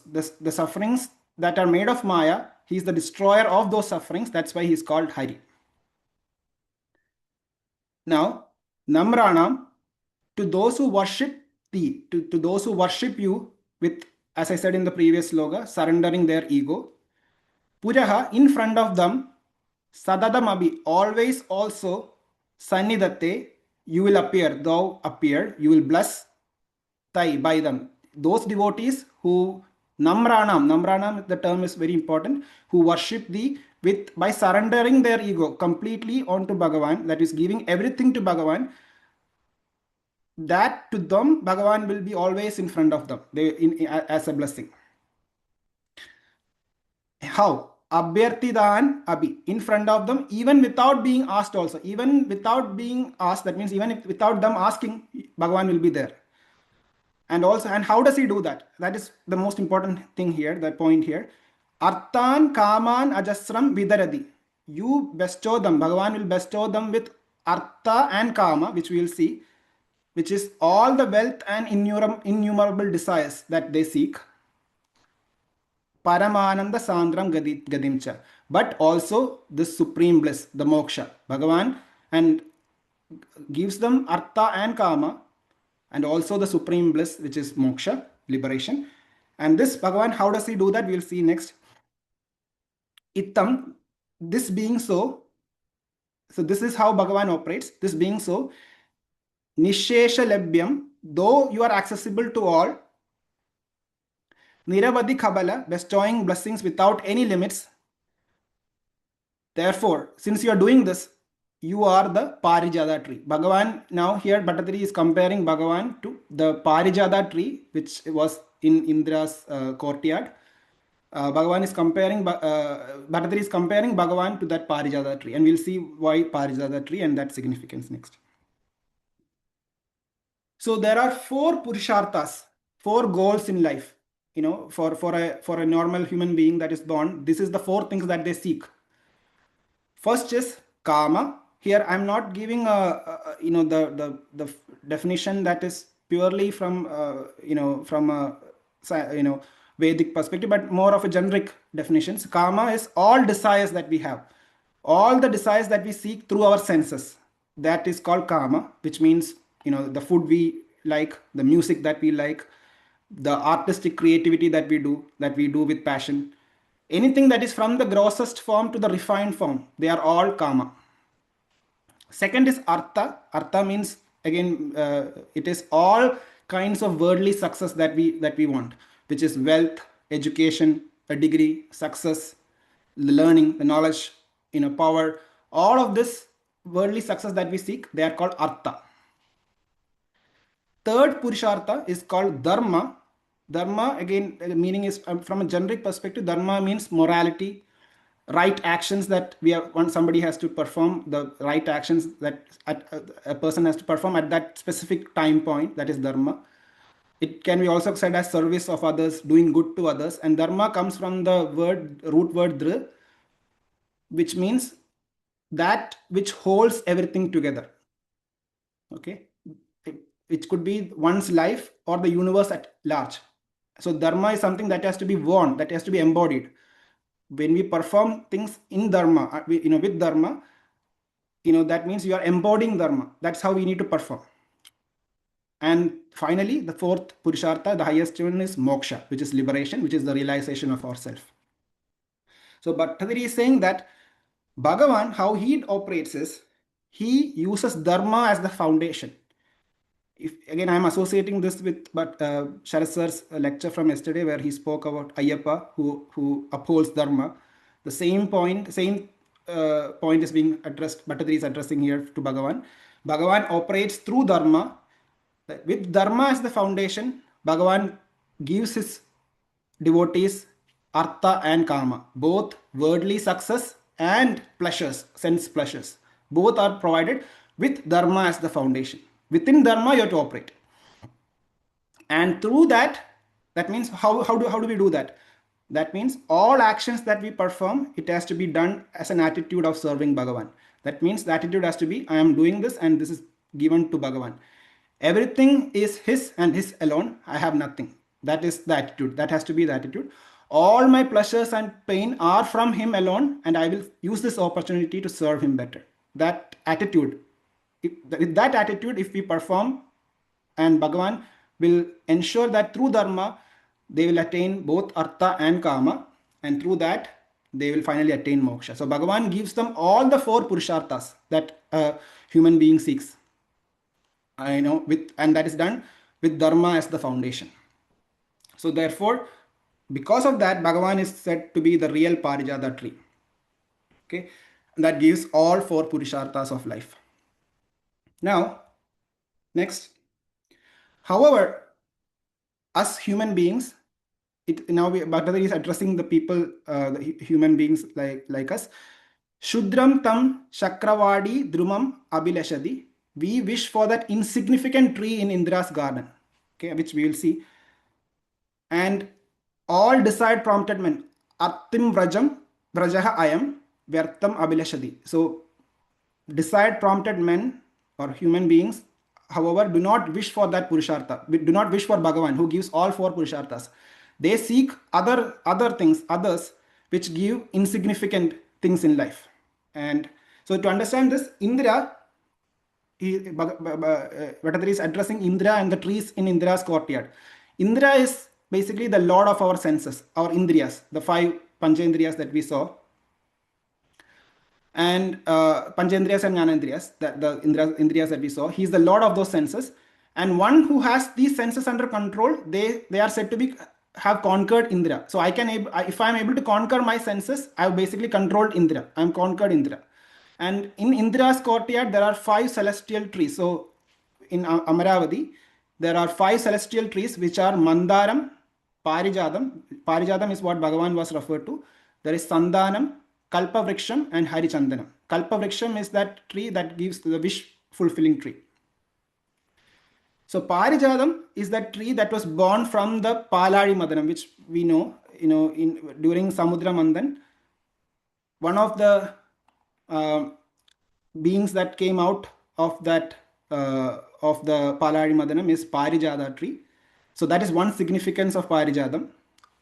The sufferings that are made of Maya, he is the destroyer of those sufferings. That's why he is called Hari. Now, Namranam, to those who worship thee, to those who worship you with, as I said in the previous sloga, surrendering their ego. Puraha, in front of them, Sadadamabi, always also, Sannidate, you will appear, thou appear, you will bless by them. Those devotees who Namranam, the term is very important, who worship thee by surrendering their ego completely onto Bhagavan, that is giving everything to Bhagavan, that to them Bhagavan will be always in front of them, as a blessing. How? Abhyartidan Abhi, in front of them, even without being asked also. Even without being asked, that means even without them asking, Bhagavan will be there. And also, and how does he do that? That is the most important thing here, that point here. Arthan Kaman Ajasram Vidaradi. You bestow them, Bhagavan will bestow them with Artha and Kama, which we will see, which is all the wealth and innumerable desires that they seek. Paramananda Sandram Gadimcha. But also the supreme bliss, the moksha. Bhagavan and gives them Artha and Kama, and also the supreme bliss, which is moksha, liberation. And this Bhagavan, how does he do that? We'll see next. Ittam, this being so this is how Bhagavan operates. This being so, Nishesha Labhyam, though you are accessible to all, Niravadi Khabala, bestowing blessings without any limits. Therefore, since you are doing this, you are the Parijada tree. Bhagavan, now here Bhattathiri is comparing Bhagavan to the Parijada tree, which was in Indra's courtyard. Bhagavan is comparing, Bhattathiri is comparing Bhagavan to that Parijada tree, and we'll see why Parijada tree and that significance next. So there are 4 Purusharthas, 4 goals in life. For a normal human being that is born, this is the 4 things that they seek. First is Kama. Here I'm not giving the definition that is purely from Vedic perspective, but more of a generic definition. Kama is all desires that we have, all the desires that we seek through our senses. That is called Kama, which means the food we like, the music that we like, the artistic creativity that we do with passion. Anything that is from the grossest form to the refined form, they are all Kama. Second is Artha. Artha means, again, it is all kinds of worldly success that we want, which is wealth, education, a degree, success, the learning, the knowledge, power. All of this worldly success that we seek, they are called Artha. Third Purushartha is called Dharma. Dharma, again, the meaning is from a generic perspective. Dharma means morality, right actions that somebody has to perform, the right actions that a person has to perform at that specific time point. That is Dharma. It can be also said as service of others, doing good to others. And Dharma comes from the root word Dhr, which means that which holds everything together. Okay. which could be one's life or the universe at large. So dharma is something that has to be worn, that has to be embodied. When we perform things in dharma, with dharma, that means you are embodying dharma. That's how we need to perform. And finally, the fourth purushartha, the highest one, is moksha, which is liberation, which is the realization of ourself. So Bhattathiri is saying that Bhagavan, how he operates is, he uses dharma as the foundation. Again, I'm associating this with Sharad Sir's lecture from yesterday, where he spoke about Ayyappa, who upholds dharma. The same point is being addressed. Bhattathiri is addressing here to Bhagavan. Bhagavan operates through dharma. With dharma as the foundation, Bhagavan gives his devotees artha and kama, both worldly success and pleasures, sense pleasures. Both are provided with dharma as the foundation. Within dharma, you have to operate. And through that means how do we do that? That means all actions that we perform, it has to be done as an attitude of serving Bhagavan. That means the attitude has to be, I am doing this and this is given to Bhagavan. Everything is his and his alone. I have nothing. That is the attitude. That has to be the attitude. All my pleasures and pain are from him alone, and I will use this opportunity to serve him better. That attitude. With that attitude, if we perform, and Bhagavan will ensure that through dharma, they will attain both artha and kama, and through that, they will finally attain moksha. So Bhagavan gives them all the four purusharthas that a human being seeks. And that is done with dharma as the foundation. So therefore, because of that, Bhagavan is said to be the real Parijata tree. Okay, and that gives all four purusharthas of life. Now, next. However, us human beings, Bhattacharya is addressing the people, the human beings like us. Shudram tam Shakravadi Drumam Abhilashadi. We wish for that insignificant tree in Indra's garden, okay, which we will see. And all desired prompted men, Artim Vrajam Vrajaha Ayam Vyartam Abhilashadi. So, desired prompted men or human beings, however, do not wish for that Purushartha. Do not wish for Bhagavan, who gives all four Purusharthas. They seek other things, others, which give insignificant things in life. And so to understand this, Indra, Bhattacharya is addressing Indra and the trees in Indra's courtyard. Indra is basically the lord of our senses, our Indriyas, the five Panchendriyas that we saw. And Panchendriyas and Jnanendriyas, the Indriyas that we saw, he is the lord of those senses. And one who has these senses under control, they are said to have conquered Indra. So if I am able to conquer my senses, I have basically controlled Indra. I am conquered Indra. And in Indra's courtyard, there are 5 celestial trees. So in Amaravati, there are 5 celestial trees, which are Mandaram, Parijadam. Parijadam is what Bhagavan was referred to. There is Sandanam, Kalpavriksham, and Harichandanam. Kalpavriksham is that tree that gives the wish-fulfilling tree. So Parijadam is that tree that was born from the Palari Madanam, which we know, during Samudra Mandan. One of the beings that came out of that of the Palari Madanam is Parijada tree. So that is one significance of Parijadam.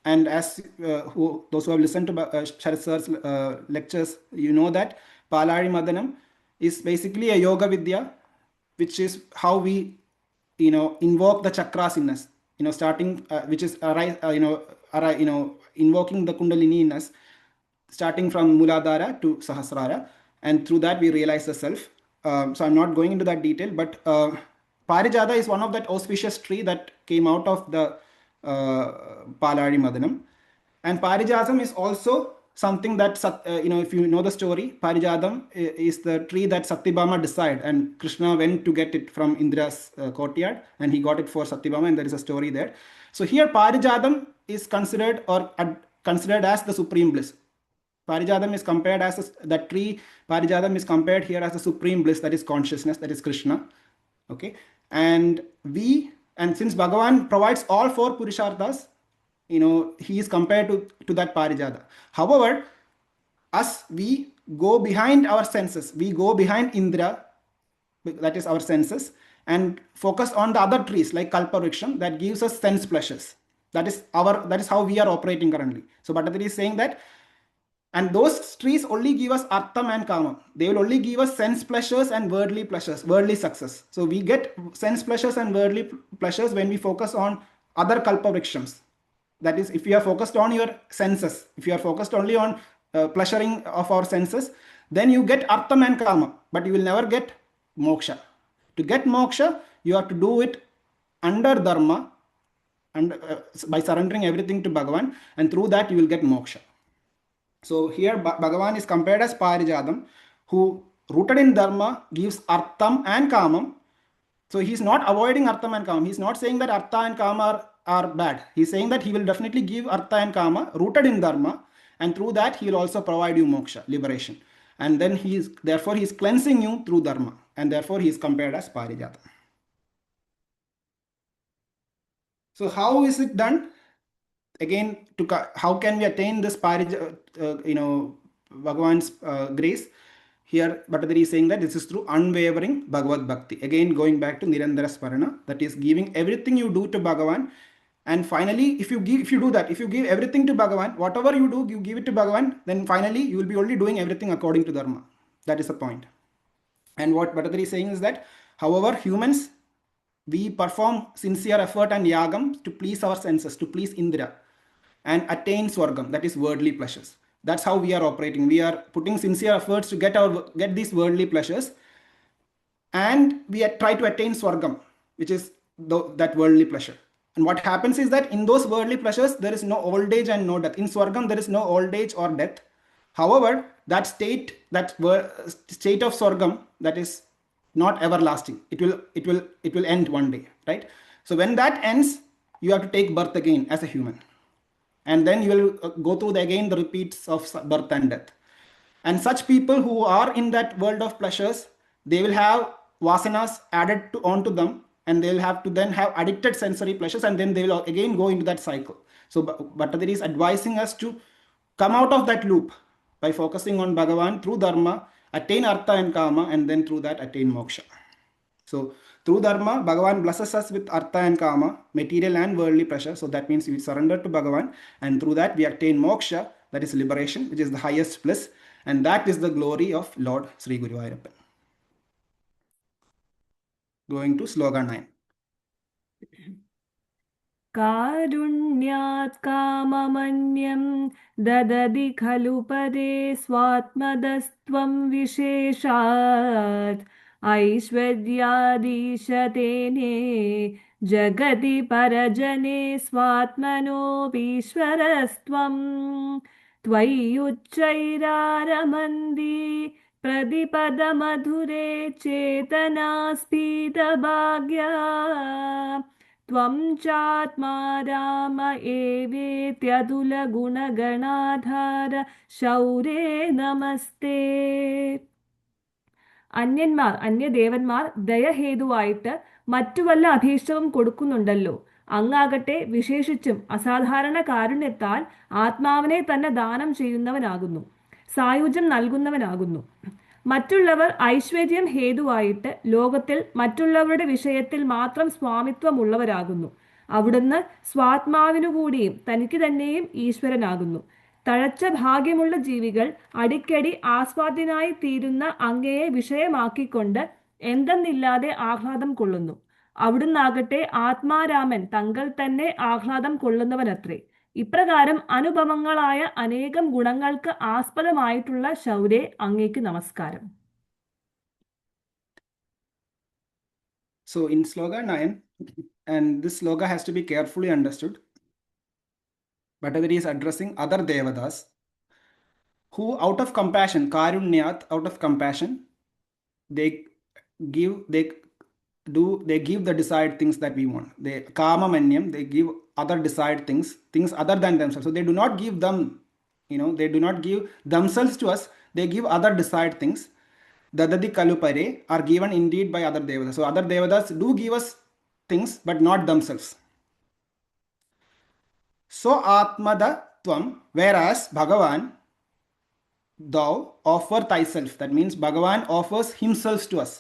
And as those who have listened to Sharad Sir's lectures, you know that Palari Madanam is basically a yoga vidya, which is how we invoke the chakras in us. Starting which is invoking the Kundalini in us, starting from Muladhara to Sahasrara, and through that we realize the self. So I'm not going into that detail, but Parijada is one of that auspicious tree that came out of the Palari Madanam. And Parijadam is also something that, if you know the story, Parijadam is the tree that Satyabhama desired, and Krishna went to get it from Indra's courtyard, and he got it for Satyabhama, and there is a story there. So here Parijadam is considered as the supreme bliss. Parijadam is compared as that tree. Parijadam is compared here as the supreme bliss, that is consciousness, that is Krishna. Okay, and since Bhagavan provides all 4 Purusharthas, he is compared to that Parijada. However, we go behind our senses. We go behind Indra, that is our senses, and focus on the other trees like kalpavriksham that gives us sense pleasures. That is how we are operating currently. So Bhattathiri is saying that, and those trees only give us artham and kama. They will only give us sense pleasures and worldly pleasures, worldly success. So we get sense pleasures and worldly pleasures when we focus on other kalpavrikshams. That is, if you are focused on your senses, if you are focused only on pleasuring of our senses, then you get artham and kama, but you will never get moksha. To get moksha, you have to do it under dharma and by surrendering everything to Bhagavan, and through that you will get moksha. So here Bhagavan is compared as Parijadam, who rooted in dharma gives artham and kamam. So he's not avoiding artham and kamam. He's not saying that artha and kama are bad. He's saying that he will definitely give artha and kama rooted in dharma, and through that he will also provide you moksha, liberation. And then therefore he is cleansing you through dharma, and therefore he is compared as Parijata. So how is it done? Again, how can we attain this Bhagavan's grace? Here Bhattathiri is saying that this is through unwavering Bhagavad Bhakti. Again, going back to Nirandara Smarana, that is giving everything you do to Bhagavan. And finally, if you do that, if you give everything to Bhagavan, whatever you do, you give it to Bhagavan, then finally you will be only doing everything according to Dharma. That is the point. And what Bhattathiri is saying is that, however, humans, we perform sincere effort and yagam to please our senses, to please Indra, and attain swargam, that is worldly pleasures. That's how we are operating. We are putting sincere efforts to get these worldly pleasures, and we try to attain swargam, which is that worldly pleasure. And what happens is that in those worldly pleasures, there is no old age and no death. In swargam, there is no old age or death. However, that state of swargam, that is not everlasting. It will end one day, right? So when that ends, you have to take birth again as a human, and then you will go through again the repeats of birth and death. And such people who are in that world of pleasures, they will have vasanas added onto them, and they will have to then have addicted sensory pleasures, and then they will again go into that cycle. So Bhattathiri is advising us to come out of that loop by focusing on Bhagavan through dharma, attain artha and kama, and then through that attain moksha. So through dharma, Bhagavan blesses us with artha and kama, material and worldly pleasure. So that means we surrender to Bhagavan, and through that we attain moksha, that is liberation, which is the highest bliss, and that is the glory of Lord Sri Guruvayoorappan. Going to Sloka 9. कारुण्यात् काममन्यं ददति खलु पदे स्वात्मदस्त्वं विशेषात् ऐश्वर्यादीशतेने जगति परजने स्वात्मनोऽपीश्वरस्त्वं त्वय्युच्चैरारमन्दी प्रतिपदमधुरे चेतनास्फीतभाग्या त्वं चात्मा राम एवेत्यतुलगुणगणाधार शौरे नमस्ते. അന്യദേവന്മാർ ദയഹേതുവായിട്ട് മറ്റു വല്ല അഭീഷ്ടവും കൊടുക്കുന്നുണ്ടല്ലോ. അങ്ങാകട്ടെ വിശേഷിച്ചും അസാധാരണ കാരുണ്യത്താൽ ആത്മാവിനെ തന്നെ ദാനം ചെയ്യുന്നവനാകുന്നു, സായുജ്യം നൽകുന്നവനാകുന്നു. മറ്റുള്ളവർ ഐശ്വര്യം ഹേതുവായിട്ട് ലോകത്തിൽ മറ്റുള്ളവരുടെ വിഷയത്തിൽ മാത്രം സ്വാമിത്വമുള്ളവരാകുന്നു. അവിടുന്ന് സ്വാത്മാവിനുകൂടിയും തനിക്ക് തന്നെയും ഈശ്വരനാകുന്നു. തഴച്ച ഭാഗ്യമുള്ള ജീവികൾ അടിക്കടി ആസ്വാദ്യനായി തീരുന്ന അങ്ങയെ വിഷയമാക്കിക്കൊണ്ട് എന്തെന്നില്ലാതെ ആഹ്ലാദം കൊള്ളുന്നു. അവിടുന്നാകട്ടെ ആത്മാരാമൻ തങ്ങൾ തന്നെ ആഹ്ലാദം കൊള്ളുന്നവനത്രേ. ഇപ്രകാരം അനുപമങ്ങളായ അനേകം ഗുണങ്ങൾക്ക് ആസ്പദമായിട്ടുള്ള ശൗരേ, അങ്ങേക്ക് നമസ്കാരം. So in Sloka 9, and this sloka has to be carefully understood, Bhattathiri is addressing other devatas who, out of compassion, karunyat, out of compassion, they give the desired things that we want. They kama manyam, they give other desired things other than themselves. So they do not give them, they do not give themselves to us, they give other desired things. Dadadi kalupare are given indeed by other devatas. So other devatas do give us things, but not themselves. So atmada tvam, whereas Bhagavan, thou offer thyself. That means Bhagavan offers himself to us.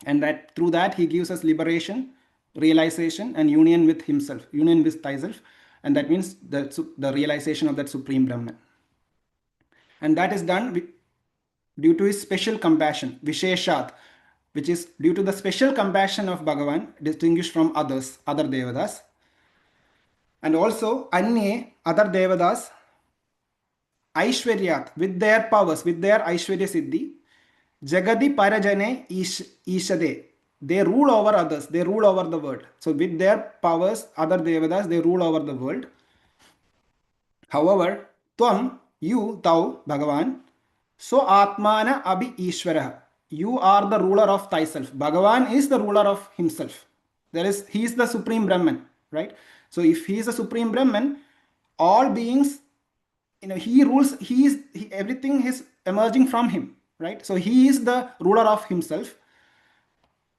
And that through that he gives us liberation, realization, and union with himself, union with thyself. And that means the realization of that Supreme Brahman. And that is done due to his special compassion, Visheshat, which is due to the special compassion of Bhagavan, distinguished from others, other Devadas. And also, Anye, other Devadas, Aishwaryat, with their powers, with their Aishwarya Siddhi, Jagadi Parajane Ishade. They rule over others, they rule over the world. So, with their powers, other Devadas, they rule over the world. However, Tvam, you, thou, Bhagavan, so Atmana Abhi Ishvaraha. You are the ruler of thyself. Bhagavan is the ruler of himself. He is the Supreme Brahman, right? So, if he is the Supreme Brahman, all beings, he rules, everything is emerging from him, right? So he is the ruler of himself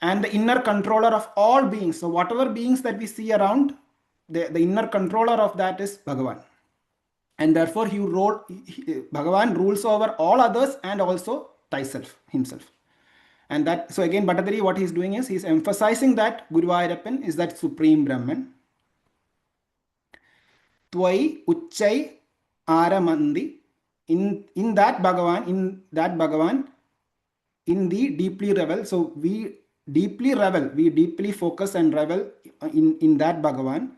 and the inner controller of all beings. So whatever beings that we see around, the inner controller of that is Bhagavan. And therefore Bhagavan rules over all others and also thyself, himself. And that, so again, Bhattathiri, what he's doing is he's emphasizing that Guruvayoorappan is that Supreme Brahman. Tvai Uchchai Aramandi, in that Bhagavan, in the deeply revel. So we deeply revel, we deeply focus and revel in that Bhagavan.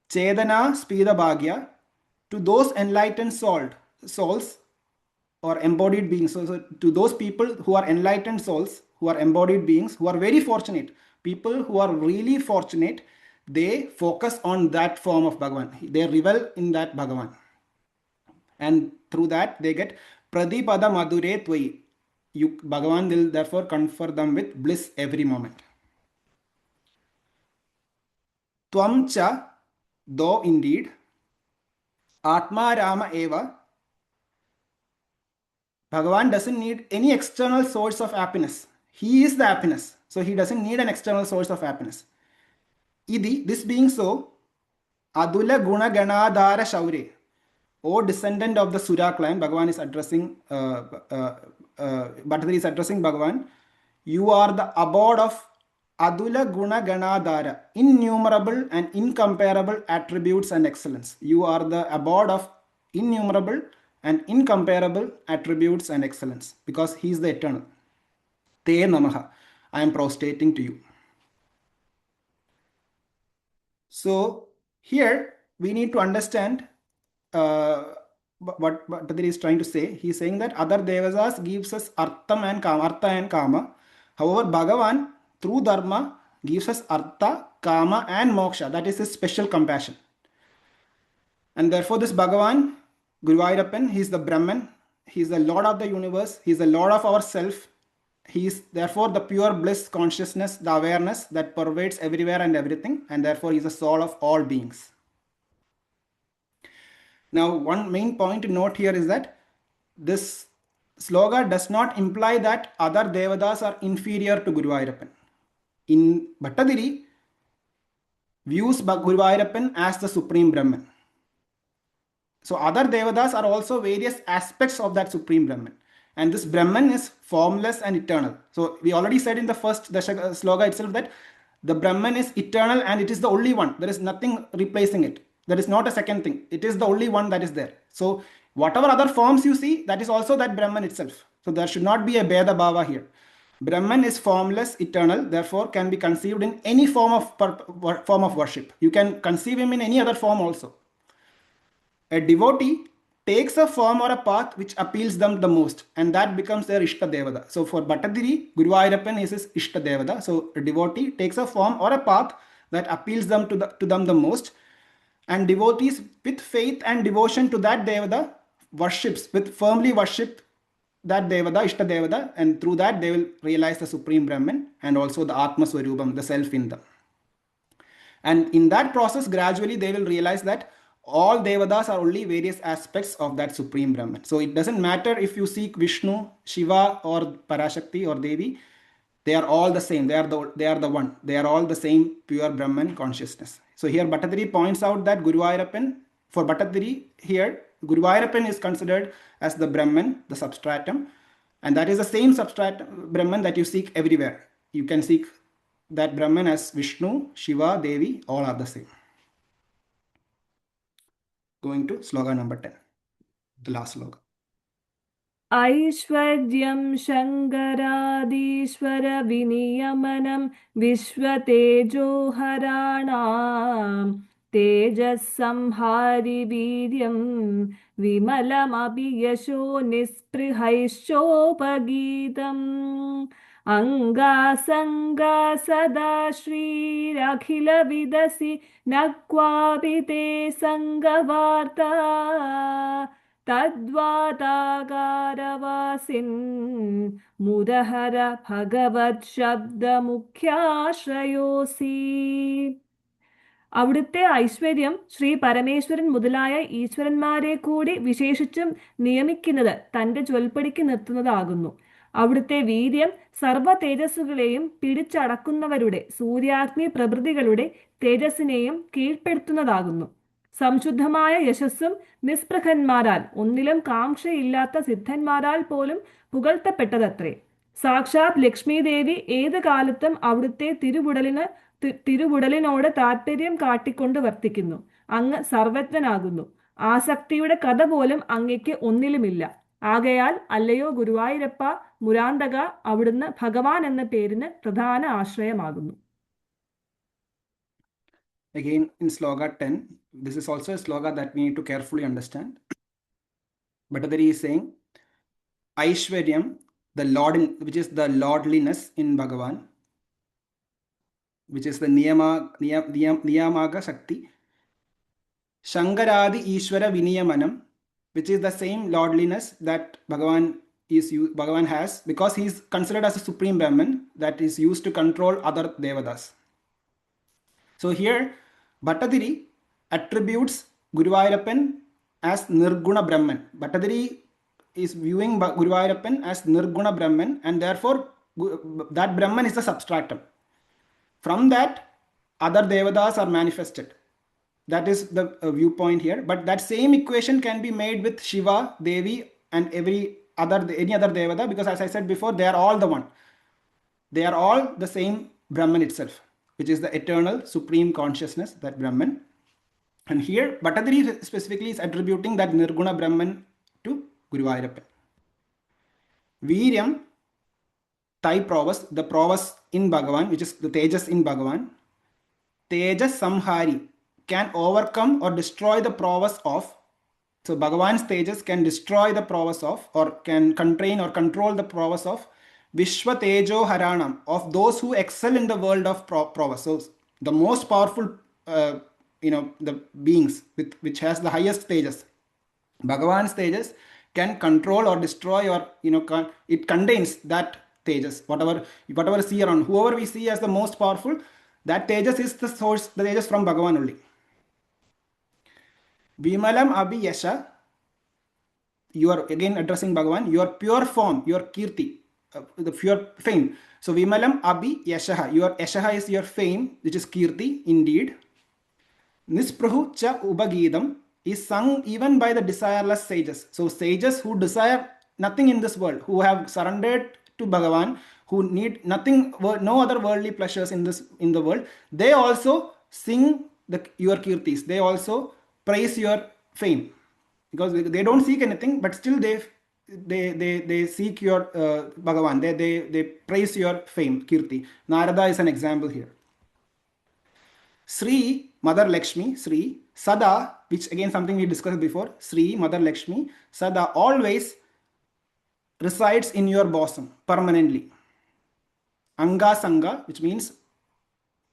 Chedana Spida Bhagya, to those enlightened souls or embodied beings. So to those people who are enlightened souls, who are embodied beings, who are very fortunate, people who are really fortunate, they focus on that form of Bhagavan. They revel in that Bhagavan. And through that, they get Pradipada Madhure Tvai. Bhagavan will therefore confer them with bliss every moment. Tvam cha, though indeed, Atma Rama Eva, Bhagavan doesn't need any external source of happiness. He is the happiness. So he doesn't need an external source of happiness. Idi, this being so, Adula Guna Ganadhara Shaure, O descendant of the Sura clan, Bhagavan is addressing, Bhattathiri is addressing Bhagavan. You are the abode of Adula Guna Ganadhara, innumerable and incomparable attributes and excellence. You are the abode of innumerable and incomparable attributes and excellence, because he is the eternal. Te Namaha. I am prostrating to you. So here we need to understand what Bhattathiri is trying to say. He is saying that other Devasas gives us Artha and Kama. However, Bhagavan through Dharma gives us Artha, Kama and Moksha. That is his special compassion. And therefore this Bhagavan, Guruvayoorappan, he is the Brahman. He is the Lord of the universe. He is the Lord of ourself. He is therefore the pure bliss consciousness, the awareness that pervades everywhere and everything. And therefore he is the soul of all beings. Now, one main point to note here is that this sloga does not imply that other Devadas are inferior to Guruvayoorappan. In Bhattathiri, views Guruvayoorappan as the Supreme Brahman. So other Devadas are also various aspects of that Supreme Brahman. And this Brahman is formless and eternal. So we already said in the first sloga itself that the Brahman is eternal and it is the only one. There is nothing replacing it. There is not a second thing. It is the only one that is there. So whatever other forms you see, that is also that Brahman itself. So there should not be a Bheda Bhava here. Brahman is formless, eternal, therefore can be conceived in any form of worship. You can conceive him in any other form also. A devotee takes a form or a path which appeals them the most, and that becomes their Ishta Devada. So for Bhattathiri, Guruvayoorappan is his Ishta Devada. So a devotee takes a form or a path that appeals them to them the most, and devotees with faith and devotion to that Devada firmly worship that Devada, Ishta Devada, and through that they will realize the Supreme Brahman and also the Atma Swarupam, the self in them. And in that process, gradually they will realize that all Devadas are only various aspects of that Supreme Brahman. So it doesn't matter if you seek Vishnu, Shiva or Parashakti or Devi, they are all the same. They are the one. They are all the same pure Brahman consciousness. So here Bhattathiri points out that Guruvayoorappan, for Bhattathiri here, Guruvayoorappan is considered as the Brahman, the substratum, and that is the same substratum Brahman that you seek everywhere. you can seek that Brahman as Vishnu, Shiva, Devi, all are the same. Going to sloka number 10, the last sloka. ऐश्वर्यं शङ्करादीश्वर विनियमनं विश्वतेजोहराणां तेजस्संहारि वीर्यं विमलमपि यशो निःस्पृहैश्चोपगीतम् अङ्गासङ्गा सदा श्रीरखिलविदसि न क्वापि ते सङ्गवार्ता तद्वाताकारवासिन् मुदहर ഭഗവത് അവിടുത്തെ ഐശ്വര്യം ശ്രീ പരമേശ്വരൻ മുതലായ ഈശ്വരന്മാരെ കൂടി വിശേഷിച്ചും നിയമിക്കുന്നത് തന്റെ ചൊൽപ്പടിക്ക് നിർത്തുന്നതാകുന്നു. അവിടുത്തെ വീര്യം സർവ തേജസ്സുകളെയും പിടിച്ചടക്കുന്നവരുടെ സൂര്യാഗ്നി പ്രഭൃതികളുടെ തേജസ്സിനെയും കീഴ്പ്പെടുത്തുന്നതാകുന്നു. സംശുദ്ധമായ യശസ്സും നിസ്പൃഹന്മാരാൽ ഒന്നിലും കാംക്ഷയില്ലാത്ത സിദ്ധന്മാരാൽ പോലും പുകഴ്ത്തപ്പെട്ടതത്രേ. സാക്ഷാത് ലക്ഷ്മി ദേവി ഏത് കാലത്തും അവിടുത്തെ തിരുവുടലിനോട് താല്പര്യം കാട്ടിക്കൊണ്ട് വർത്തിക്കുന്നു. അങ്ങ് സർവജ്ഞനാകുന്നു. ആസക്തിയുടെ കഥ പോലും അങ്ങയ്ക്ക് ഒന്നിലുമില്ല. ആകയാൽ അല്ലയോ ഗുരുവായൂരപ്പ മുരാന്തക, അവിടുന്ന് ഭഗവാൻ എന്ന പേരിന് പ്രധാന ആശ്രയമാകുന്നു. Again, in sloka 10, this is also a sloka that we need to carefully understand. Bhattathiri is saying, Aishwaryam, the Lord, which is the lordliness in Bhagavan, which is the Niyamaga Shakti. Shankaradi Ishvara Viniyamanam, which is the same lordliness that Bhagavan has, because he is considered as a supreme Brahman that is used to control other devatas. So here, Bhattathiri attributes Guruvayoorappan as Nirguna Brahman. Bhattathiri is viewing Guruvayoorappan as Nirguna Brahman, and therefore that Brahman is the substratum. From that, other devatas are manifested. That is the viewpoint here. But that same equation can be made with Shiva, Devi, and any other devata, because as I said before, they are all the one. They are all the same Brahman itself, which is the eternal supreme consciousness, that Brahman. And here Bhattathiri specifically is attributing that Nirguna Brahman to Guruvayoorappan. Viryam, Thai prowess, the prowess in Bhagavan, which is the tejas in Bhagavan. Tejas samhari, can overcome or destroy the prowess of. So Bhagavan's tejas can destroy the prowess of, or can constrain or control the prowess of Vishwa Tejo Haranam, of those who excel in the world of prowess. So the most powerful, the beings which has the highest tejas, Bhagavan's tejas can control or destroy, or it contains that tejas. Whatever see around, whoever we see as the most powerful, that tejas is the source, the tejas from Bhagavan only. Vimalam Abhi Yasha, you are again addressing Bhagavan, your pure form, your kirti, the pure fame. So Vimalam Abhi Yashaha, your Yashaha is your fame, which is kirti indeed. Nisprahu cha Ubagidam is sung even by the desireless sages. So sages who desire nothing in this world, who have surrendered to Bhagavan, who need nothing, no other worldly pleasures in the world, they also sing your kirtis. They also praise your fame, because they don't seek anything, but still they seek your Bhagavan. They praise your fame, kirti. Narada is an example here. Sri, Mother Lakshmi, Sri, Sada, which again something we discussed before, Sri, Mother Lakshmi, Sada, always resides in your bosom permanently. Anga Sanga, which means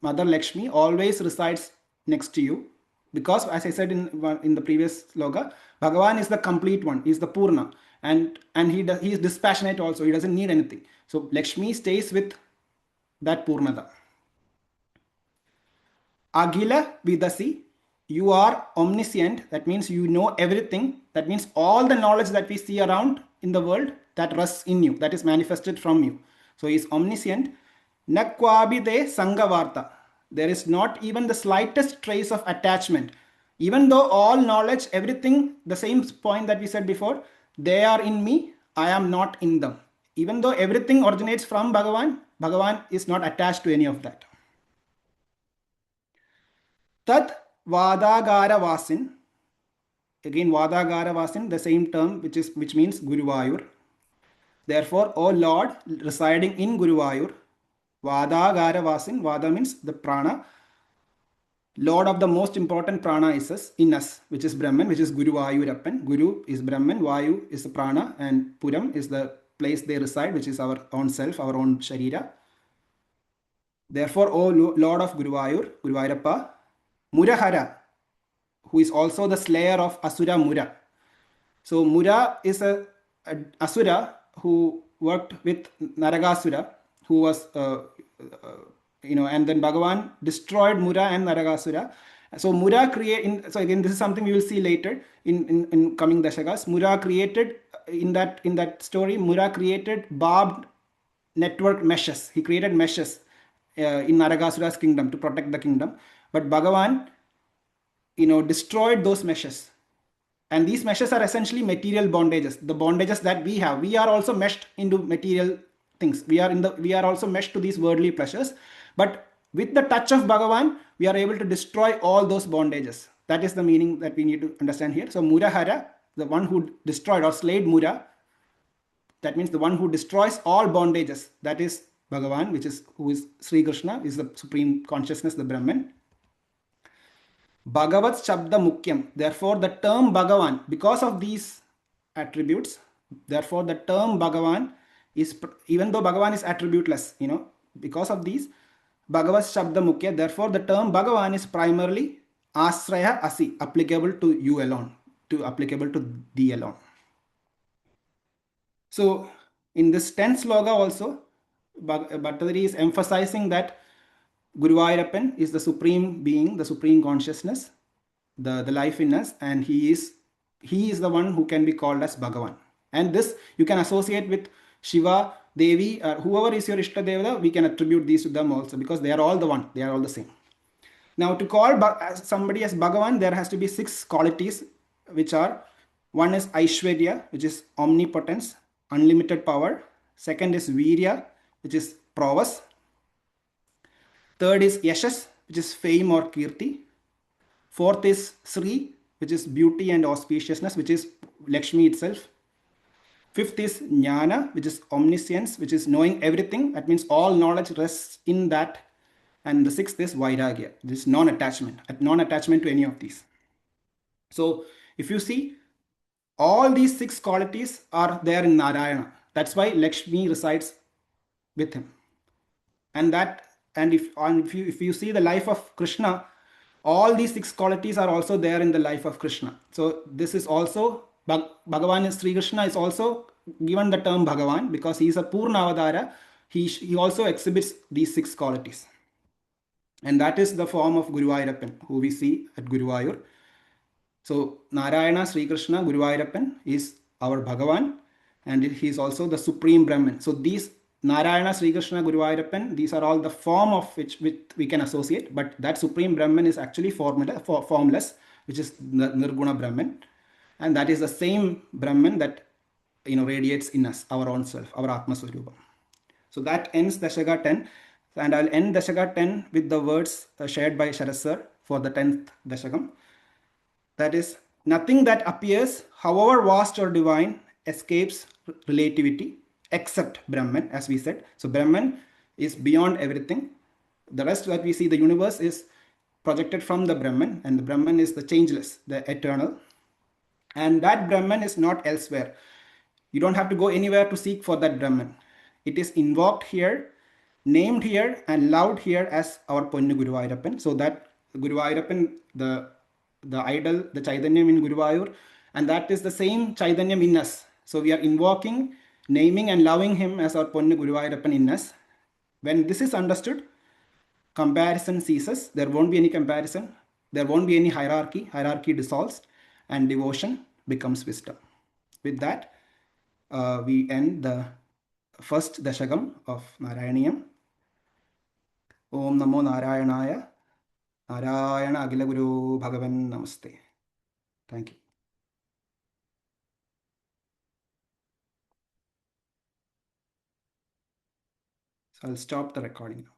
Mother Lakshmi always resides next to you, because as I said in the previous sloka, Bhagavan is the complete one, he is the Purna, and he is dispassionate also, he doesn't need anything. So Lakshmi stays with that Purnata. Agila Vidasi, you are omniscient, that means you know everything. That means all the knowledge that we see around in the world, that rests in you, that is manifested from you. So he is omniscient. Nakwabide Sangavarta, there is not even the slightest trace of attachment. Even though all knowledge, everything, the same point that we said before, they are in me, I am not in them. Even though everything originates from Bhagavan, Bhagavan is not attached to any of that. Tat Vadagara Vasin. Again, Vadagara Vasin, the same term which means Guruvayur. Therefore, O Lord, residing in Guruvayur, Vadagara Vasin, Vada means the prana. Lord of the most important prana is in us, which is Brahman, which is Guruvayoorappan. Guru is Brahman, Vayu is the prana, and Puram is the place they reside, which is our own self, our own Sharira. Therefore, O Lord of Guruvayoorappa, Murahara, who is also the slayer of Asura Mura. So Mura is a Asura who worked with Naragasura, who was, and then Bhagavan destroyed Mura and Naragasura. So Mura so again, this is something we will see later in coming Dashakas. Mura created, in that story, Mura created barbed network meshes. He created meshes in Naragasura's kingdom to protect the kingdom. But Bhagavan, destroyed those meshes. And these meshes are essentially material bondages, the bondages that we have. We are also meshed into material things. We are also meshed to these worldly pleasures. But with the touch of Bhagavan, we are able to destroy all those bondages. That is the meaning that we need to understand here. So Murahara, the one who destroyed or slayed Mura, that means the one who destroys all bondages. That is Bhagavan, who is Sri Krishna, is the supreme consciousness, the Brahman. Bhagavat Shabda Mukyam. Therefore, the term Bhagavan, because of these attributes, therefore the term Bhagavan is, even though Bhagavan is attributeless, because of these, Bhagavat Shabda Mukhya, therefore the term Bhagavan is primarily Asraya Asi, applicable to you alone, applicable to thee alone. So, in this 10th sloka also, Bhattathiri is emphasizing that Guruvayoorappan is the supreme being, the supreme consciousness, the life in us, and he is the one who can be called as Bhagavan. And this you can associate with Shiva, Devi, or whoever is your Ishta Devata, we can attribute these to them also, because they are all the one, they are all the same. Now, to call somebody as Bhagavan, there has to be 6 qualities, which are: one is Aishwarya, which is omnipotence, unlimited power. Second is Virya, which is prowess. Third is Yashas, which is fame or Kirti. Fourth is Sri, which is beauty and auspiciousness, which is Lakshmi itself. Fifth is Jnana, which is omniscience, which is knowing everything. That means all knowledge rests in that. And the 6th is Vairagya, this non-attachment to any of these. So if you see, all these 6 qualities are there in Narayana. That's why Lakshmi resides with him. And if you see the life of Krishna, all these 6 qualities are also there in the life of Krishna. So this is also, Bhagavan is Sri Krishna is also given the term Bhagavan because he is a Purna Avadara. He also exhibits these 6 qualities. And that is the form of Guruvayoorappan, who we see at Guruvayur. So Narayana, Sri Krishna, Guruvayoorappan is our Bhagavan, and he is also the supreme Brahman. So these Narayana, Sri Krishna, Guruvayoorappan, these are all the form of which we can associate, but that supreme Brahman is actually formless, which is Nirguna Brahman, and that is the same Brahman that radiates in us, our own self, our Atma Swarupa. So that ends Dashaka 10, and I'll end Dashaka 10 with the words shared by Sharat Sir for the 10th Dashakam. That is, nothing that appears, however vast or divine, escapes relativity except Brahman, as we said. So Brahman is beyond everything. The rest that we see, the universe, is projected from the Brahman, and the Brahman is the changeless, the eternal. And that Brahman is not elsewhere. You don't have to go anywhere to seek for that Brahman. It is invoked here, named here, and loved here as our Ponnu Guruvayoorappan. So that Guruvayoorappan, the idol, the Chaitanyam in Guruvayur, and that is the same Chaitanyam in us. So we are invoking, naming, and loving him as our Ponnu Guruvayoorappan in us. When this is understood, comparison ceases. There won't be any comparison. There won't be any hierarchy. Hierarchy dissolves, and devotion becomes wisdom. With that, we end the first Dashakam of Narayaneeyam. Om Namo Narayanaya. Narayana Agila Guru Bhagavan Namaste. Thank you. So I'll stop the recording now.